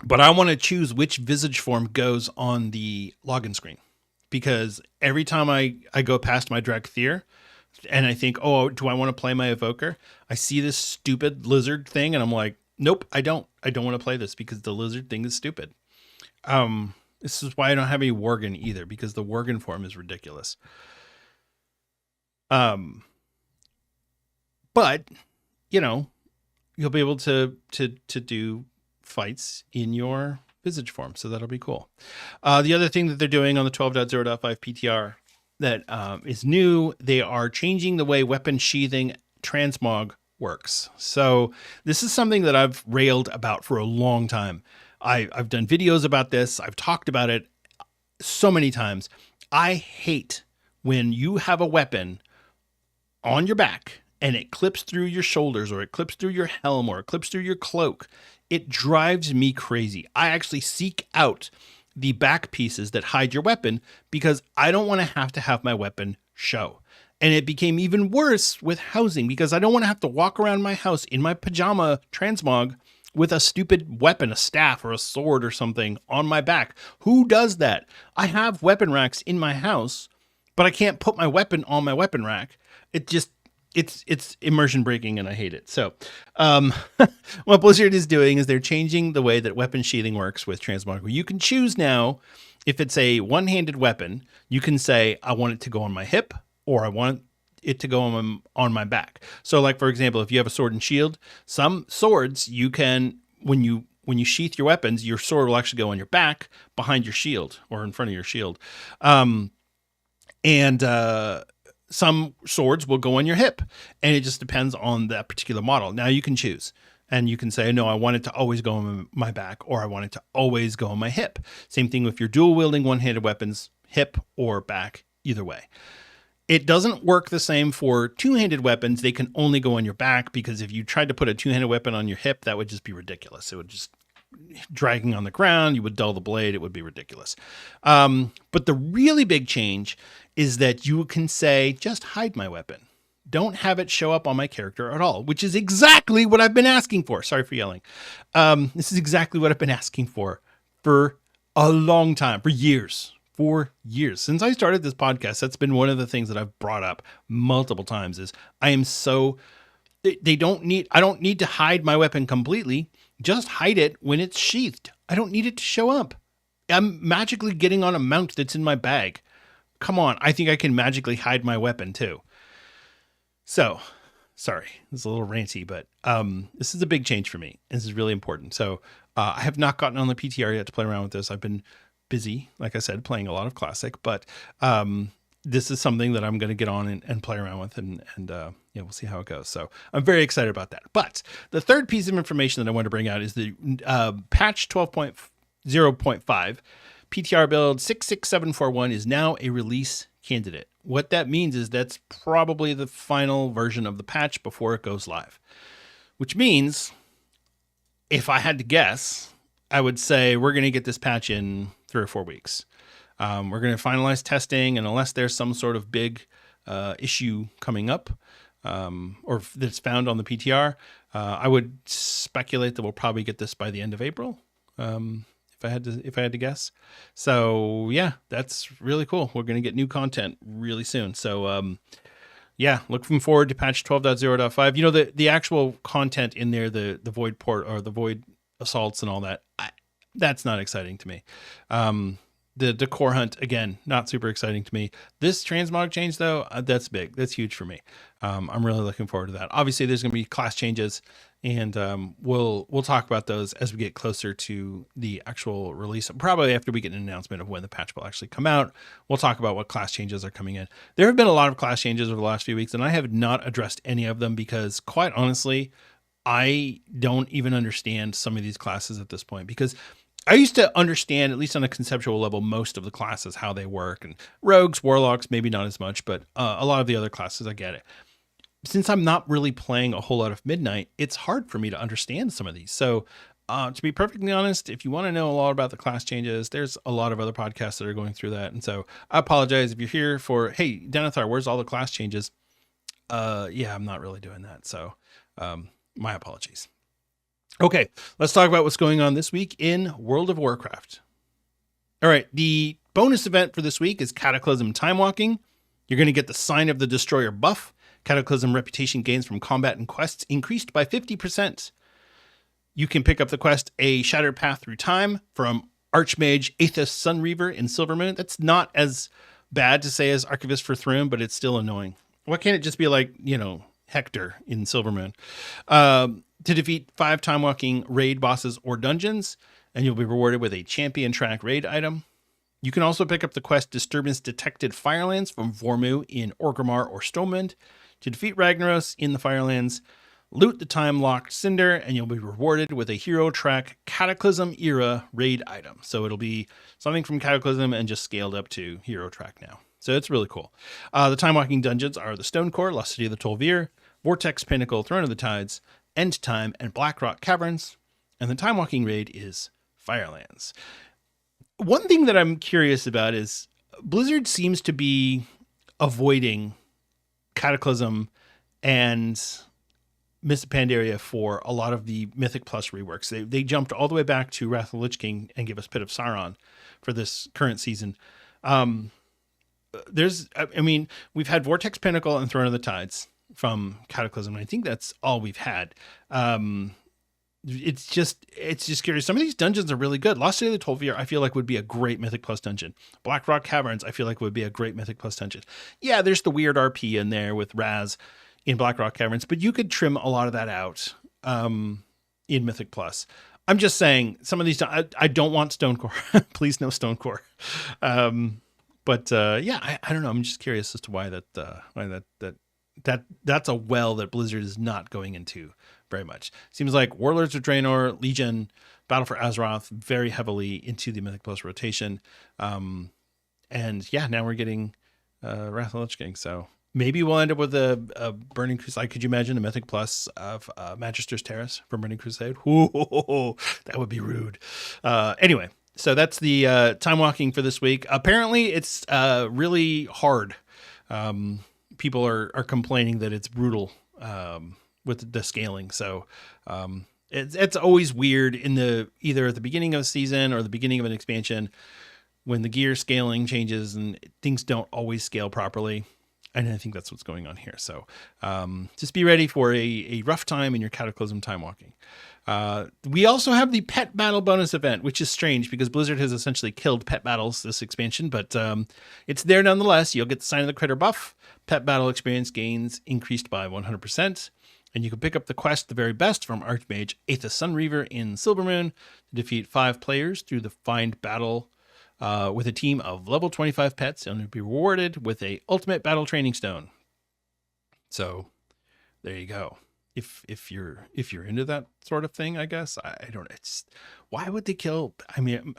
Speaker 2: but I want to choose which Visage form goes on the login screen. Because every time I go past my Drakthir, and I think, oh, do I want to play my Evoker? I see this stupid lizard thing, and I'm like, nope, I don't want to play this because the lizard thing is stupid. This is why I don't have any Worgen either, because the Worgen form is ridiculous. But you'll be able to do fights in your Visage form, so that'll be cool. The other thing that they're doing on the 12.0.5 PTR that is new, they are changing the way weapon sheathing transmog works. So this is something that I've railed about for a long time. I've done videos about this. I've talked about it so many times. I hate when you have a weapon on your back and it clips through your shoulders, or it clips through your helm, or it clips through your cloak. It drives me crazy. I actually seek out the back pieces that hide your weapon because I don't want to have my weapon show. And it became even worse with housing because I don't want to have to walk around my house in my pajama transmog with a stupid weapon, a staff or a sword or something on my back. Who does that? I have weapon racks in my house, but I can't put my weapon on my weapon rack. It's immersion breaking and I hate it. So what Blizzard is doing is they're changing the way that weapon sheathing works with transmog. You can choose now, if it's a one-handed weapon, you can say, I want it to go on my hip, or I want it to go on my back. So like, for example, if you have a sword and shield, some swords you can, when you sheath your weapons, your sword will actually go on your back behind your shield or in front of your shield. Some swords will go on your hip, and it just depends on that particular model. Now you can choose, and you can say, no, I want it to always go on my back, or I want it to always go on my hip. Same thing if you're dual wielding one-handed weapons, hip or back, either way. It doesn't work the same for two-handed weapons. They can only go on your back, because if you tried to put a two-handed weapon on your hip, that would just be ridiculous. It would just dragging on the ground. You would dull the blade. It would be ridiculous. But the really big change is that you can say, just hide my weapon. Don't have it show up on my character at all, which is exactly what I've been asking for. Sorry for yelling. This is exactly what I've been asking for a long time, for years. Since I started this podcast, that's been one of the things that I've brought up multiple times is I don't need to hide my weapon completely. Just hide it when it's sheathed. I don't need it to show up. I'm magically getting on a mount that's in my bag. Come on, I think I can magically hide my weapon too. So, sorry, it's a little ranty, but this is a big change for me. This is really important. So I have not gotten on the PTR yet to play around with this. I've been busy, like I said, playing a lot of Classic, but this is something that I'm going to get on and play around with, and we'll see how it goes. So I'm very excited about that. But the third piece of information that I want to bring out is the patch 12.0.5 PTR build 66741 is now a release candidate. What that means is that's probably the final version of the patch before it goes live, which means if I had to guess, I would say we're going to get this patch in 3 or 4 weeks. We're going to finalize testing, and unless there's some sort of big issue coming up or that's found on the PTR, I would speculate that we'll probably get this by the end of April. If I had to guess. So yeah, that's really cool. We're going to get new content really soon. So looking forward to patch 12.0.5. You know, the actual content in there, the void port or the void assaults and all that, that's not exciting to me. The core hunt, again, not super exciting to me. This transmog change though, that's big. That's huge for me. I'm really looking forward to that. Obviously there's going to be class changes, and we'll talk about those as we get closer to the actual release. Probably after we get an announcement of when the patch will actually come out, we'll talk about what class changes are coming in. There have been a lot of class changes over the last few weeks, and I have not addressed any of them because, quite honestly, I don't even understand some of these classes at this point, because I used to understand, at least on a conceptual level, most of the classes, how they work, and rogues, warlocks, maybe not as much, but a lot of the other classes, I get it. Since I'm not really playing a whole lot of Midnight, it's hard for me to understand some of these. So to be perfectly honest, if you want to know a lot about the class changes, there's a lot of other podcasts that are going through that. And so I apologize if you're here for, hey, Denethar, where's all the class changes? I'm not really doing that. So my apologies. Okay, let's talk about what's going on this week in World of Warcraft. All right, the bonus event for this week is Cataclysm Time Walking. You're going to get the Sign of the Destroyer buff. Cataclysm reputation gains from combat and quests increased by 50%. You can pick up the quest A Shattered Path Through Time from Archmage Aethys Sunreaver in Silvermoon. That's not as bad to say as Archivist for Throne, but it's still annoying. Why can't it just be like, Hector in Silvermoon? To defeat 5 time walking raid bosses or dungeons, and you'll be rewarded with a champion track raid item. You can also pick up the quest Disturbance Detected Firelands from Vormu in Orgrimmar or Stormwind. To defeat Ragnaros in the Firelands, loot the time-locked Cinder, and you'll be rewarded with a hero track Cataclysm era raid item. So it'll be something from Cataclysm and just scaled up to hero track now. So it's really cool. The time-walking dungeons are the Stone Core, Lost City of the Tol'vir, Vortex Pinnacle, Throne of the Tides, End Time, and Blackrock Caverns. And the time-walking raid is Firelands. One thing that I'm curious about is Blizzard seems to be avoiding Cataclysm and Miss Pandaria for a lot of the Mythic Plus reworks. They jumped all the way back to Wrath of the Lich King and gave us Pit of Sauron for this current season. We've had Vortex Pinnacle and Throne of the Tides from Cataclysm, and I think that's all we've had. It's just curious. Some of these dungeons are really good. Lost City of the Tolfir, I feel like would be a great Mythic Plus dungeon. Black Rock Caverns, I feel like would be a great Mythic Plus dungeon. Yeah, there's the weird RP in there with Raz in Black Rock Caverns, but you could trim a lot of that out in Mythic Plus. I'm just saying some of these, I don't want Stonecore. Please no Stonecore. I don't know. I'm just curious as to why that's a well that Blizzard is not going into very much. Seems like Warlords of Draenor, Legion, Battle for Azeroth, very heavily into the Mythic Plus rotation. Now we're getting Wrath of the Lich King. So maybe we'll end up with a Burning Crusade. Could you imagine a Mythic Plus of Magister's Terrace from Burning Crusade? Ooh, that would be rude. Anyway, so that's the time walking for this week. Apparently, it's really hard. People are complaining that it's brutal with the scaling. So it's always weird in either at the beginning of a season or the beginning of an expansion when the gear scaling changes and things don't always scale properly. And I think that's what's going on here. So just be ready for a rough time in your Cataclysm time walking. We also have the pet battle bonus event, which is strange because Blizzard has essentially killed pet battles this expansion, but it's there nonetheless. You'll get the Sign of the Critter buff. Pet battle experience gains increased by 100%. And you can pick up the quest The Very Best from Archmage Aetha Sunreaver in Silvermoon to defeat 5 players through the Find Battle with a team of level 25 pets, and you'll be rewarded with a Ultimate Battle Training Stone. So there you go. If you're into that sort of thing, I guess I don't. It's why would they kill? I mean,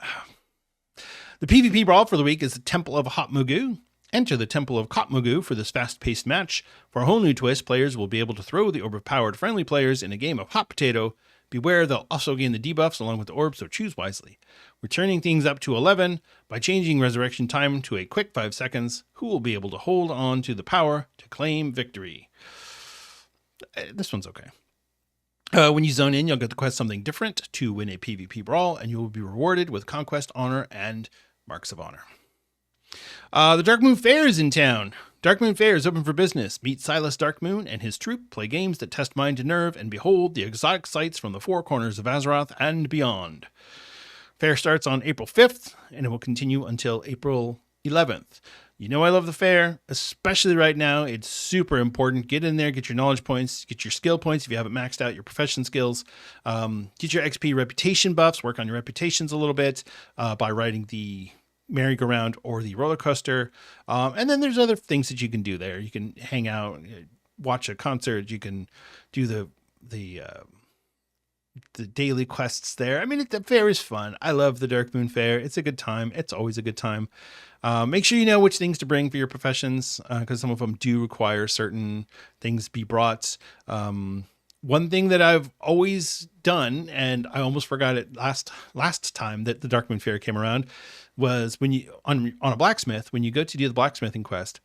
Speaker 2: the PvP brawl for the week is the Temple of Hot Mugu. Enter the Temple of Kotmugu for this fast-paced match. For a whole new twist, players will be able to throw the overpowered friendly players in a game of hot potato. Beware, they'll also gain the debuffs along with the orbs, so choose wisely. We're turning things up to 11 by changing resurrection time to a quick 5 seconds. Who will be able to hold on to the power to claim victory? This one's okay. When you zone in, you'll get the quest Something Different to win a PvP brawl, and you will be rewarded with Conquest, Honor, and Marks of Honor. The Darkmoon Fair is in town. Darkmoon Fair is open for business. Meet Silas Darkmoon and his troupe, play games that test mind and nerve, and behold the exotic sights from the 4 corners of Azeroth and beyond. Fair starts on April 5th, and it will continue until April 11th. You know I love the fair, especially right now. It's super important. Get in there, get your knowledge points, get your skill points if you haven't maxed out your profession skills. Get your XP reputation buffs, work on your reputations a little bit by riding the merry-go-round or the roller coaster. And then there's other things that you can do there. You can hang out, watch a concert. You can do the daily quests there. I mean, the fair is fun. I love the Darkmoon Fair. It's a good time. It's always a good time. Make sure you know which things to bring for your professions, because some of them do require certain things be brought. One thing that I've always done, and I almost forgot it last time that the Darkmoon Fair came around, was when you on a blacksmith, when you go to do the blacksmithing quest,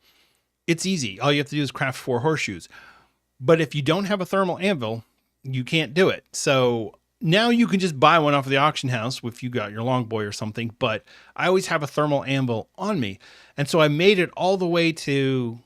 Speaker 2: it's easy. All you have to do is craft 4 horseshoes. But if you don't have a thermal anvil, you can't do it. So now you can just buy one off of the auction house if you got your longboy or something. But I always have a thermal anvil on me. And so I made it all the way to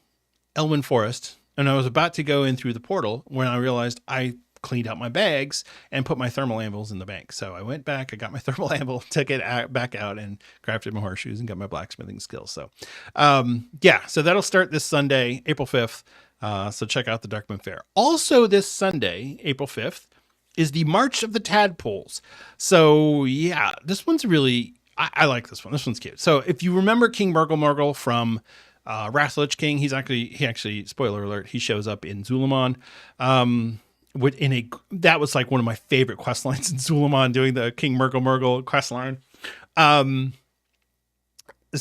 Speaker 2: Elwyn Forest. And I was about to go in through the portal when I realized I cleaned out my bags and put my thermal anvils in the bank. So I went back, I got my thermal anvil, took it back out and crafted my horseshoes and got my blacksmithing skills. So so that'll start this Sunday, April 5th. So check out the Darkmoon Fair. Also this Sunday, April 5th, is the March of the Tadpoles. So yeah, this one's really, I like this one. This one's cute. So if you remember King Murgle from Wrath of the Lich King, he actually, spoiler alert, he shows up in Zul'Aman. That was like one of my favorite quest lines in Zul'Aman, doing the King Murgle quest line. So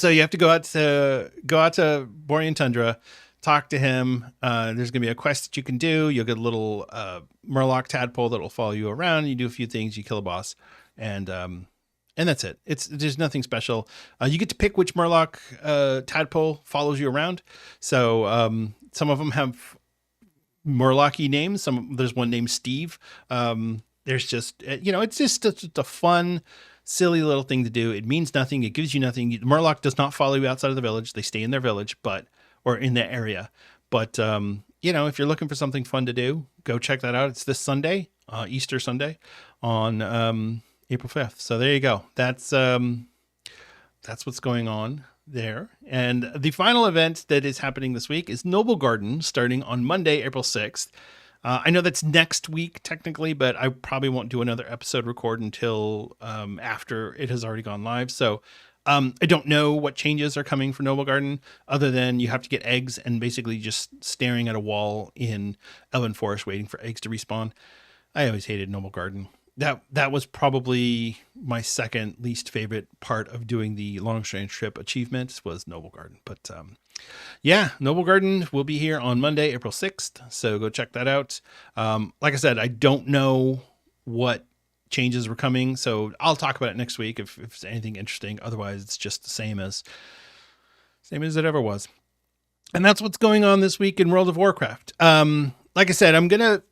Speaker 2: you have to go out to Borean Tundra, talk to him. There's gonna be a quest that you can do. You'll get a little Murloc tadpole that will follow you around. You do a few things, you kill a boss, and that's it. There's nothing special. You get to pick which Murloc tadpole follows you around. So some of them have Murloc-y names. There's one named Steve. There's just, it's just a fun, silly little thing to do. It means nothing. It gives you nothing. Murloc does not follow you outside of the village. They stay in their village, or in that area. But, if you're looking for something fun to do, go check that out. It's this Sunday, Easter Sunday, on April 5th. So there you go. That's what's going on there. And the final event that is happening this week is Noble Garden, starting on Monday, April 6th. I know that's next week technically, but I probably won't do another episode record until after it has already gone live. So I don't know what changes are coming for Noble Garden, other than you have to get eggs and basically just staring at a wall in Elven Forest waiting for eggs to respawn. I always hated Noble Garden. That was probably my second least favorite part of doing the long strange trip achievements was Noble Garden. But Noble Garden will be here on Monday, April 6th. So go check that out. Like I said, I don't know what changes were coming, so I'll talk about it next week if it's anything interesting. Otherwise, it's just the same as it ever was. And that's what's going on this week in World of Warcraft. Like I said, I'm going to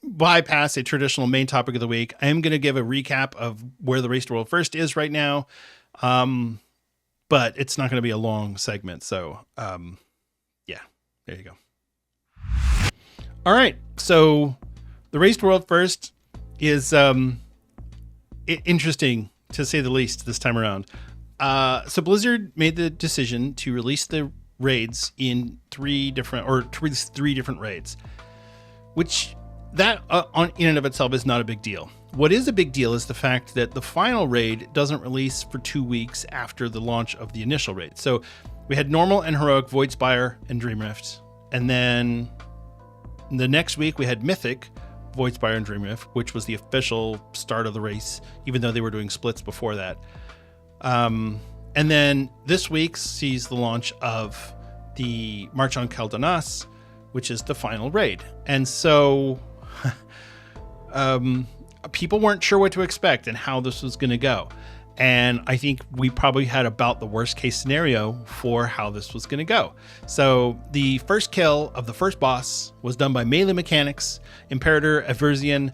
Speaker 2: bypass a traditional main topic of the week. I am going to give a recap of where the Race to World First is right now. But it's not going to be a long segment. So, there you go. All right. So the Race to World First is interesting, to say the least, this time around. So Blizzard made the decision to release the raids in three different raids, which that in and of itself is not a big deal. What is a big deal is the fact that the final raid doesn't release for 2 weeks after the launch of the initial raid. So we had normal and heroic, Voidspire and Dreamrift. And then the next week we had mythic, Voidspire and Dreamrift, which was the official start of the race, even though they were doing splits before that. And then this week sees the launch of the March on Quel'Danas, which is the final raid. And so people weren't sure what to expect and how this was going to go. And I think we probably had about the worst case scenario for how this was going to go. So the first kill of the first boss was done by Melee Mechanics, Imperator Aversian.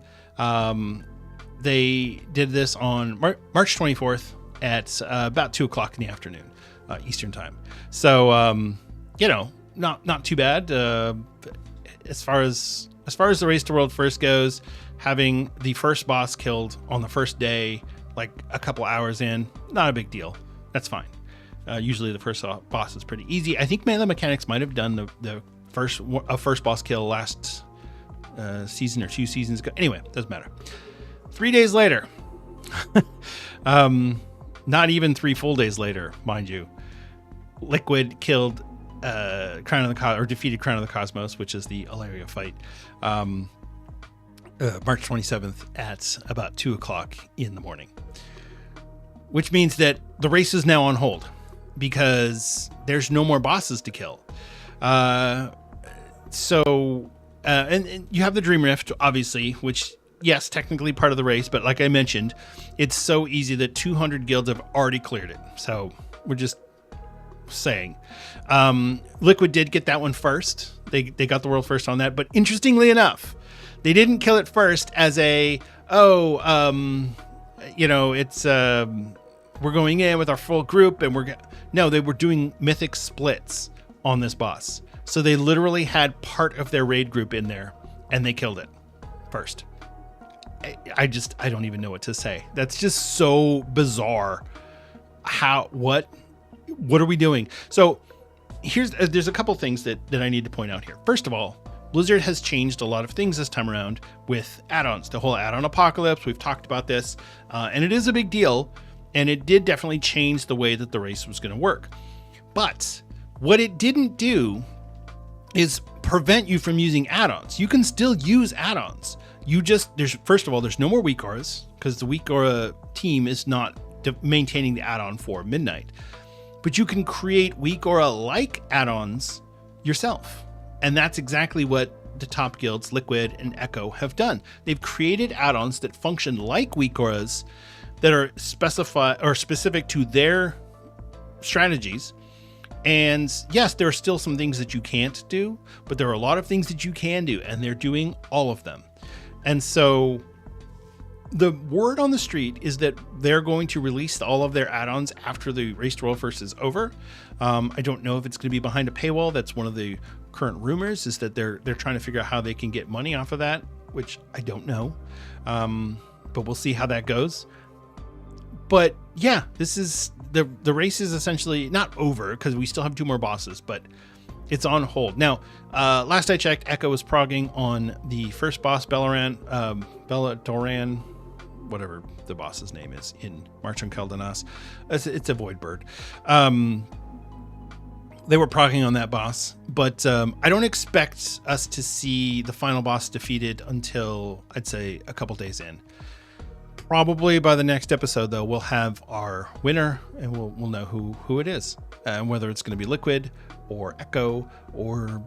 Speaker 2: They did this on March 24th at about 2 o'clock in the afternoon, Eastern time. So, not too bad. As far as the Race to World First goes, having the first boss killed on the first day, like a couple hours in, not a big deal. That's fine. Usually the first boss is pretty easy. I think Melee Mechanics might have done the first boss kill last season or 2 seasons ago. Anyway, doesn't matter. 3 days later, not even 3 full days later, mind you, Liquid killed defeated Crown of the Cosmos, which is the Alaria fight, March 27th at about 2 o'clock in the morning, which means that the race is now on hold because there's no more bosses to kill. And you have the Dream Rift, obviously, which, yes, technically part of the race, but like I mentioned, it's so easy that 200 guilds have already cleared it. So we're just saying. Liquid did get that one first. They got the world first on that, but interestingly enough, they didn't kill it first as we're going in with our full group and no, they were doing mythic splits on this boss. So they literally had part of their raid group in there and they killed it first. I don't even know what to say. That's just so bizarre. What are we doing? So there's a couple things that I need to point out here. First of all, Blizzard has changed a lot of things this time around with add-ons, the whole add-on apocalypse. We've talked about this, and it is a big deal, and it did definitely change the way that the race was going to work. But what it didn't do is prevent you from using add-ons. You can still use add-ons. First of all, there's no more weak auras because the weak aura team is not maintaining the add-on for Midnight. But you can create weak aura-like add-ons yourself. And that's exactly what the top guilds, Liquid and Echo, have done. They've created add-ons that function like weak auras that are specific to their strategies, And yes, there are still some things that you can't do, but there are a lot of things that you can do, and they're doing all of them. And so the word on the street is that they're going to release all of their add-ons after the Race to World First is over. I don't know if it's going to be behind a paywall. That's one of the current rumors, is that they're trying to figure out how they can get money off of that, which I don't know. But we'll see how that goes. But yeah, this is the race is essentially not over, because we still have 2 more bosses, but it's on hold. Now, last I checked, Echo was progging on the first boss, Belladoran, whatever the boss's name is in March on Quel'Danas. It's a void bird. They were progging on that boss, but I don't expect us to see the final boss defeated until, I'd say, a couple days in. Probably by the next episode, though, we'll have our winner, and we'll know who it is, and whether it's going to be Liquid or Echo, or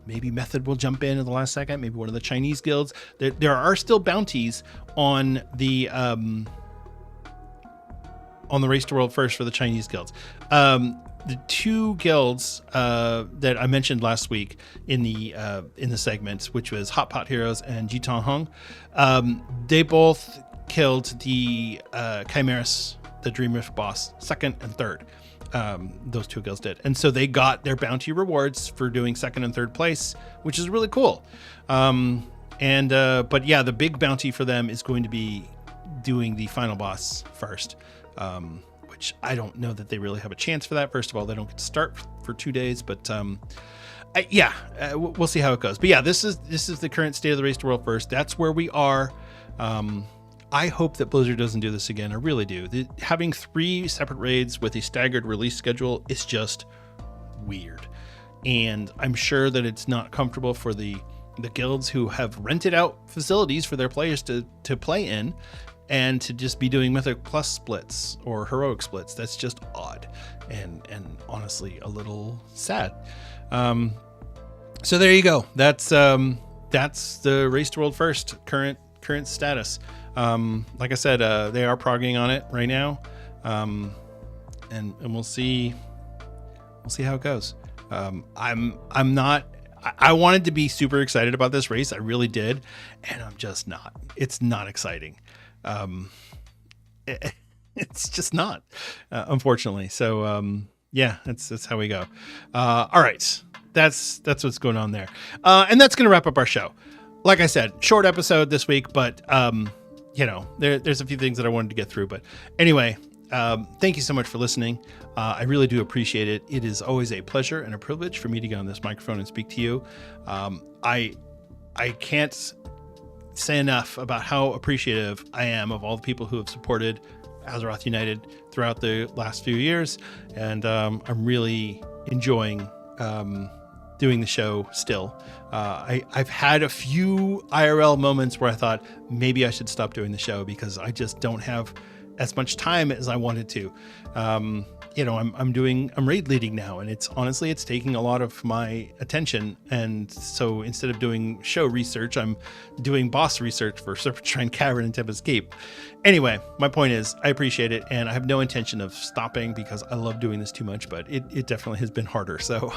Speaker 2: maybe Method will jump in at the last second. Maybe one of the Chinese guilds. There are still bounties on the Race to World First for the Chinese guilds. The 2 guilds that I mentioned last week in the segment, which was Hot Pot Heroes and Jitan Hong, they both killed the Chimeras, the Dream Rift boss, 2nd and 3rd. Those 2 guilds did, and so they got their bounty rewards for doing 2nd and 3rd place, which is really cool. But yeah, the big bounty for them is going to be doing the final boss first, which I don't know that they really have a chance for that. First of all, they don't get to start for 2 days, but we'll see how it goes. But yeah, this is the current state of the Race to World First. That's where we are. I hope that Blizzard doesn't do this again. I really do. Having 3 separate raids with a staggered release schedule is just weird. And I'm sure that it's not comfortable for the guilds who have rented out facilities for their players to play in, and to just be doing Mythic Plus splits or Heroic splits. That's just odd and honestly a little sad. So there you go. That's the Race to World First current status. Like I said, they are progging on it right now, and we'll see how it goes. I'm not. I wanted to be super excited about this race. I really did, and I'm just not. It's not exciting. It's just not, unfortunately. So yeah, that's how we go. All right, that's what's going on there, and that's gonna wrap up our show. Like I said, short episode this week, but there's a few things that I wanted to get through. But anyway, thank you so much for listening. I really do appreciate it. It is always a pleasure and a privilege for me to get on this microphone and speak to you. I can't say enough about how appreciative I am of all the people who have supported Azeroth United throughout the last few years, and I'm really enjoying doing the show still. I've had a few IRL moments where I thought maybe I should stop doing the show because I just don't have as much time as I wanted to. I'm raid leading now, and it's taking a lot of my attention. And so instead of doing show research, I'm doing boss research for Serpentine Cavern and Tempest Keep. Anyway, my point is I appreciate it, and I have no intention of stopping because I love doing this too much, but it definitely has been harder. So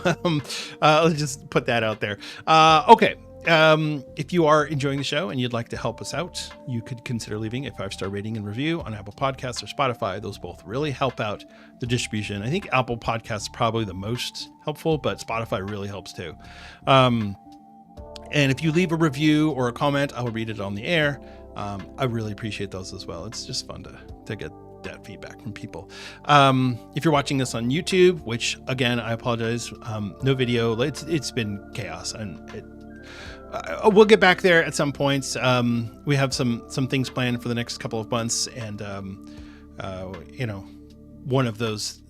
Speaker 2: let's just put that out there. Okay. If you are enjoying the show and you'd like to help us out, you could consider leaving a 5-star rating and review on Apple Podcasts or Spotify. Those both really help out the distribution. I think Apple Podcasts is probably the most helpful, but Spotify really helps too. And if you leave a review or a comment, I will read it on the air. I really appreciate those as well. It's just fun to get that feedback from people. If you're watching this on YouTube, which again, I apologize, no video, it's been chaos, and we'll get back there at some points. We have some things planned for the next couple of months, and one of those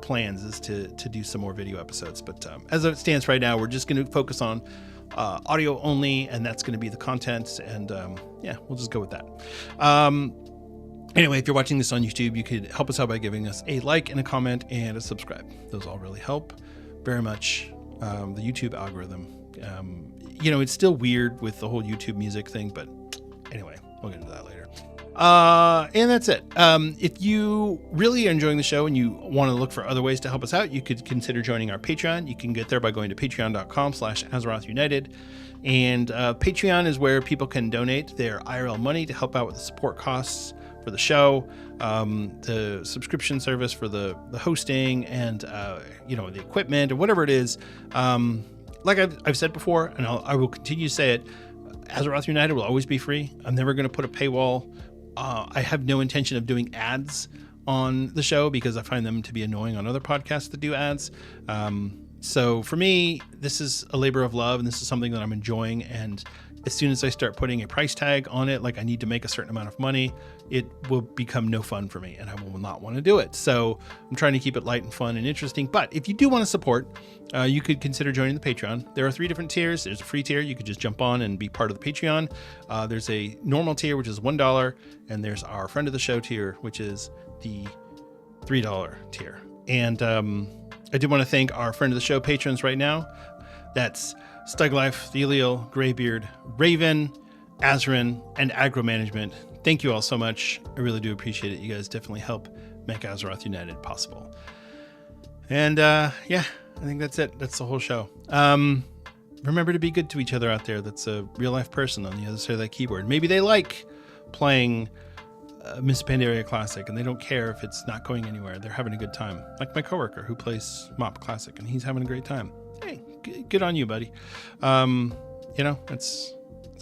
Speaker 2: plans is to do some more video episodes. But as it stands right now, we're just going to focus on audio only, and that's going to be the content. And we'll just go with that. Anyway, if you're watching this on YouTube, you could help us out by giving us a like and a comment and a subscribe. Those all really help very much. The YouTube algorithm. It's still weird with the whole YouTube music thing, but anyway, we'll get into that later. And that's it. If you really are enjoying the show and you want to look for other ways to help us out, you could consider joining our Patreon. You can get there by going to patreon.com/Azeroth United. And Patreon is where people can donate their IRL money to help out with the support costs for the show, the subscription service for the hosting, and the equipment or whatever it is. Like I've said before, and I will continue to say it, Azeroth United will always be free. I'm never going to put a paywall. I have no intention of doing ads on the show because I find them to be annoying on other podcasts that do ads. So for me, this is a labor of love, and this is something that I'm enjoying. And as soon as I start putting a price tag on it, like I need to make a certain amount of money, it will become no fun for me, and I will not want to do it. So I'm trying to keep it light and fun and interesting. But if you do want to support, you could consider joining the Patreon. There are 3 different tiers. There's a free tier. You could just jump on and be part of the Patreon. There's a normal tier, which is $1. And there's our friend of the show tier, which is the $3 tier. And I do want to thank our friend of the show patrons right now. That's Stuglife, Thelial, Greybeard, Raven, Azerin, and Agro Management. Thank you all so much. I really do appreciate it. You guys definitely help make Azeroth United possible. And I think that's it. That's the whole show. Remember to be good to each other out there. That's a real life person on the other side of that keyboard. Maybe they like playing Miss Pandaria Classic, and they don't care if it's not going anywhere. They're having a good time. Like my coworker who plays Mop Classic, and he's having a great time. Hey, good on you, buddy. That's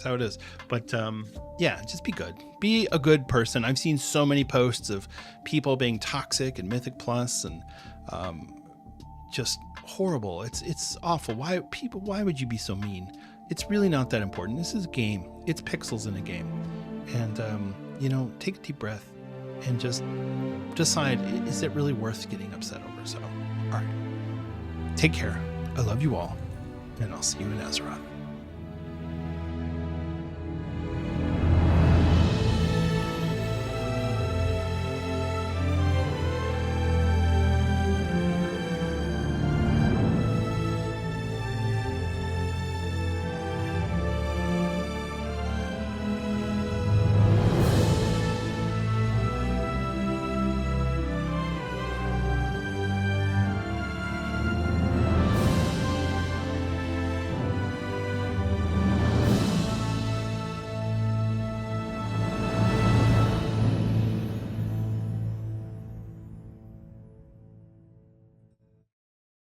Speaker 2: how it is. But just be good. Be a good person. I've seen so many posts of people being toxic in Mythic Plus and just horrible. It's awful. Why would you be so mean? It's really not that important. This is a game. It's pixels in a game. And take a deep breath and just decide, is it really worth getting upset over? So, all right. Take care. I love you all, and I'll see you in Azeroth.